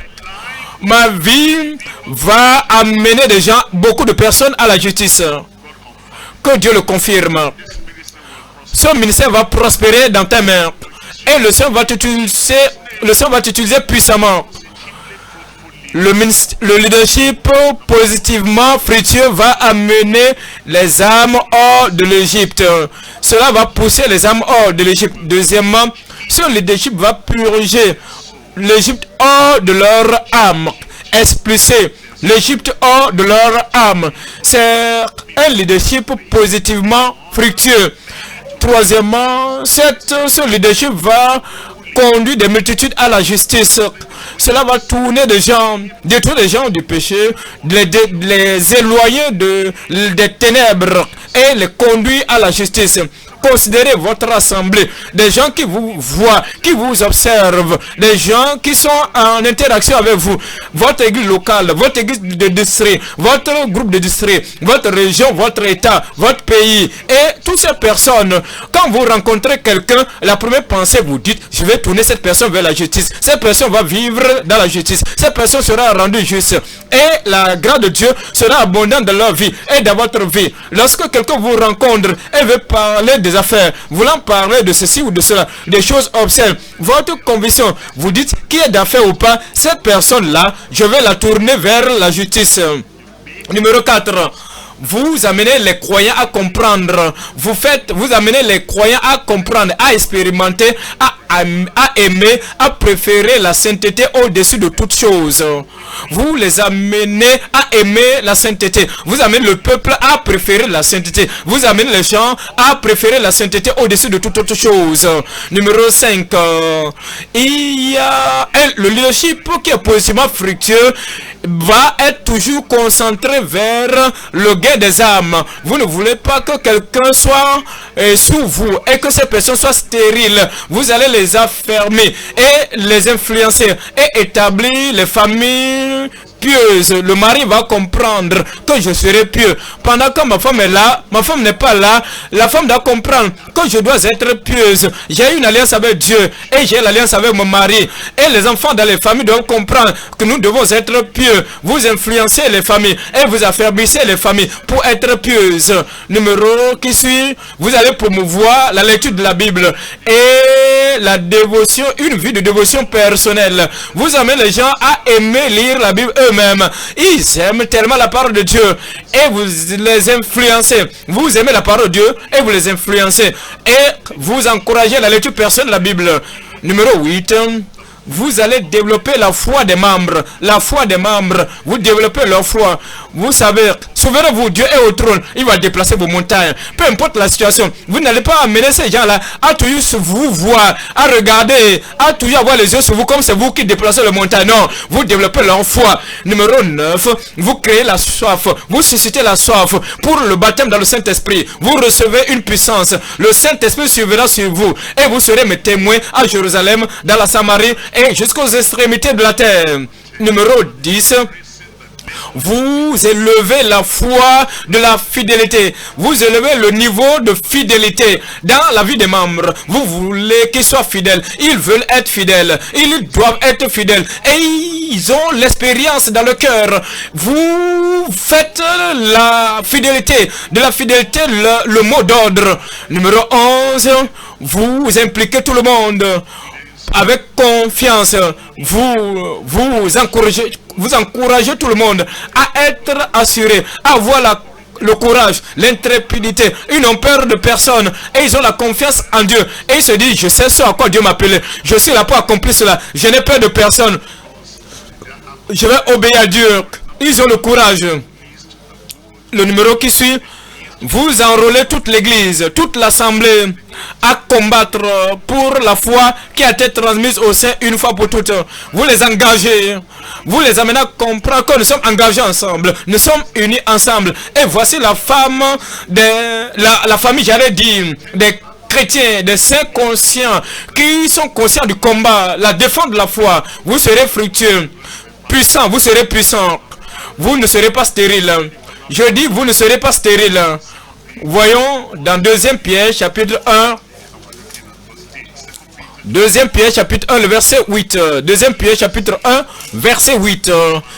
Ma vie va amener des gens, beaucoup de personnes à la justice. Que Dieu le confirme. Ce ministère va prospérer dans tes mains. Et le Seigneur va t'utiliser puissamment. Le leadership positivement fructueux va amener les âmes hors de l'Égypte. Cela va pousser les âmes hors de l'Égypte. Deuxièmement, ce leadership va purger l'Égypte hors de leur âme. Expulser l'Égypte hors de leur âme. C'est un leadership positivement fructueux. Troisièmement, ce leadership va conduire des multitudes à la justice. Cela va tourner des gens, détruire les gens du péché, les éloigner des ténèbres et les conduire à la justice. Considérez votre assemblée, des gens qui vous voient, qui vous observent, des gens qui sont en interaction avec vous, votre église locale, votre église de district, votre groupe de district, votre région, votre état, votre pays, et toutes ces personnes. Quand vous rencontrez quelqu'un, la première pensée, vous dites, je vais tourner cette personne vers la justice. Cette personne va vivre dans la justice. Cette personne sera rendue juste. Et la grâce de Dieu sera abondante dans leur vie et dans votre vie. Lorsque quelqu'un vous rencontre et veut parler des affaires, voulant parler de ceci ou de cela, des choses obscènes, votre conviction, vous dites qui est d'affaires ou pas, cette personne-là, je vais la tourner vers la justice. Numéro 4. Vous amenez les croyants à comprendre. Vous amenez les croyants à comprendre, à expérimenter, à aimé, à préférer la sainteté au-dessus de toute chose. Vous les amenez à aimer la sainteté. Vous amenez le peuple à préférer la sainteté. Vous amenez les gens à préférer la sainteté au-dessus de toute autre chose. Numéro 5. Il y a le leadership qui est positivement fructueux va être toujours concentré vers le gain des âmes. Vous ne voulez pas que quelqu'un soit sous vous et que ces personnes soient stériles. Vous allez les affermer et les influencer et établir les familles pieuses. Le mari va comprendre que je serai pieux. Pendant que ma femme est là, ma femme n'est pas là, la femme doit comprendre que je dois être pieuse. J'ai une alliance avec Dieu et j'ai l'alliance avec mon mari. Et les enfants dans les familles doivent comprendre que nous devons être pieux. Vous influencez les familles et vous affermissez les familles pour être pieuses. Numéro qui suit, vous allez promouvoir la lecture de la Bible et la dévotion, une vie de dévotion personnelle. Vous amenez les gens à aimer lire la Bible eux-mêmes. Ils aiment tellement la parole de Dieu et vous les influencez. Vous aimez la parole de Dieu et vous les influencez et vous encouragez la lecture personnelle de la Bible. Numéro 8. Vous allez développer la foi des membres. La foi des membres. Vous développez leur foi. Vous savez, souvenez-vous, Dieu est au trône. Il va déplacer vos montagnes. Peu importe la situation. Vous n'allez pas amener ces gens-là à toujours vous voir, à regarder, à toujours avoir les yeux sur vous comme c'est vous qui déplacez les montagnes. Non, vous développez leur foi. Numéro 9. Vous créez la soif. Vous suscitez la soif pour le baptême dans le Saint-Esprit. Vous recevez une puissance. Le Saint-Esprit surviendra sur vous. Et vous serez mes témoins à Jérusalem, dans la Samarie et jusqu'aux extrémités de la terre. Numéro 10. Vous élevez la foi de la fidélité. Vous élevez le niveau de fidélité dans la vie des membres. Vous voulez qu'ils soient fidèles. Ils veulent être fidèles. Ils doivent être fidèles. Et ils ont l'expérience dans le cœur. Vous faites la fidélité. De la fidélité, le mot d'ordre. Numéro 11. Vous impliquez tout le monde. Avec confiance, vous encouragez tout le monde à être assuré, à avoir le courage, l'intrépidité. Ils n'ont peur de personne et ils ont la confiance en Dieu. Et ils se disent, je sais ce à quoi Dieu m'a appelé. Je suis là pour accomplir cela. Je n'ai peur de personne. Je vais obéir à Dieu. Ils ont le courage. Le numéro qui suit. Vous enrôlez toute l'église, toute l'assemblée à combattre pour la foi qui a été transmise au sein une fois pour toutes. Vous les engagez, vous les amenez à comprendre que nous sommes engagés ensemble, nous sommes unis ensemble. Et voici la femme, la famille, j'allais dire, des chrétiens, des saints conscients, qui sont conscients du combat, la défense de la foi. Vous serez fructueux, puissants, vous serez puissants. Vous ne serez pas stériles. Je dis, vous ne serez pas stériles. Voyons dans 2 Pierre chapitre 1. 2 Pierre chapitre 1, le verset 8. 2 Pierre chapitre 1, verset 8.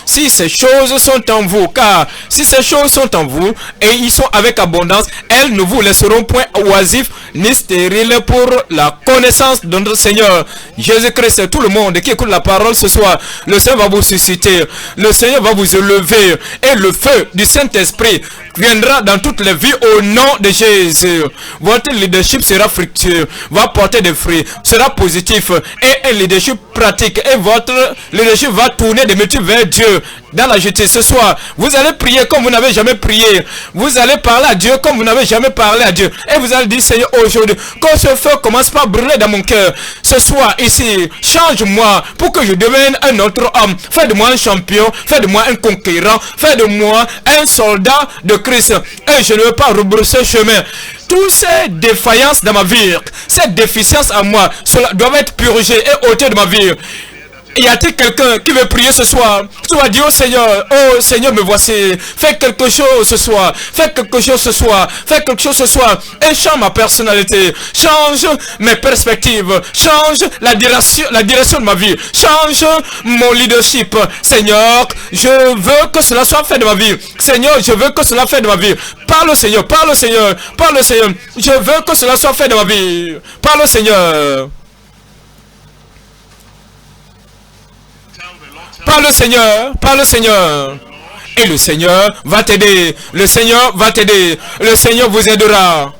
Si ces choses sont en vous, car si ces choses sont en vous, et ils sont avec abondance, elles ne vous laisseront point oisifs ni stériles pour la connaissance de notre Seigneur Jésus-Christ. Tout le monde qui écoute la parole ce soir, le Seigneur va vous susciter, le Seigneur va vous élever, et le feu du Saint-Esprit viendra dans toutes les vies au nom de Jésus. Votre leadership sera fructueux, va porter des fruits, sera positif et un leadership pratique, et votre leadership va tourner des multiples vers Dieu dans la justice. Ce soir, vous allez prier comme vous n'avez jamais prié, vous allez parler à Dieu comme vous n'avez jamais parlé à Dieu, et vous allez dire, Seigneur, aujourd'hui, que ce feu commence par brûler dans mon cœur. Ce soir ici, change-moi pour que je devienne un autre homme. Fais de moi un champion, fais de moi un conquérant, fais de moi un soldat de Christ, et je ne veux pas rebrousser chemin. Toutes ces défaillances dans ma vie, cette déficience à moi, cela doit être purgé et ôté de ma vie. Y a-t-il quelqu'un qui veut prier ce soir? Tu vas dire, oh Seigneur, me voici. Fais quelque chose ce soir. Fais quelque chose ce soir. Fais quelque chose ce soir. Et change ma personnalité. Change mes perspectives. Change la direction de ma vie. Change mon leadership. Seigneur, je veux que cela soit fait de ma vie. Seigneur, je veux que cela soit fait de ma vie. Parle au Seigneur, parle au Seigneur, parle au Seigneur. Je veux que cela soit fait de ma vie. Parle au Seigneur. Parle au Seigneur, parle au Seigneur. Et le Seigneur va t'aider. Le Seigneur va t'aider. Le Seigneur vous aidera.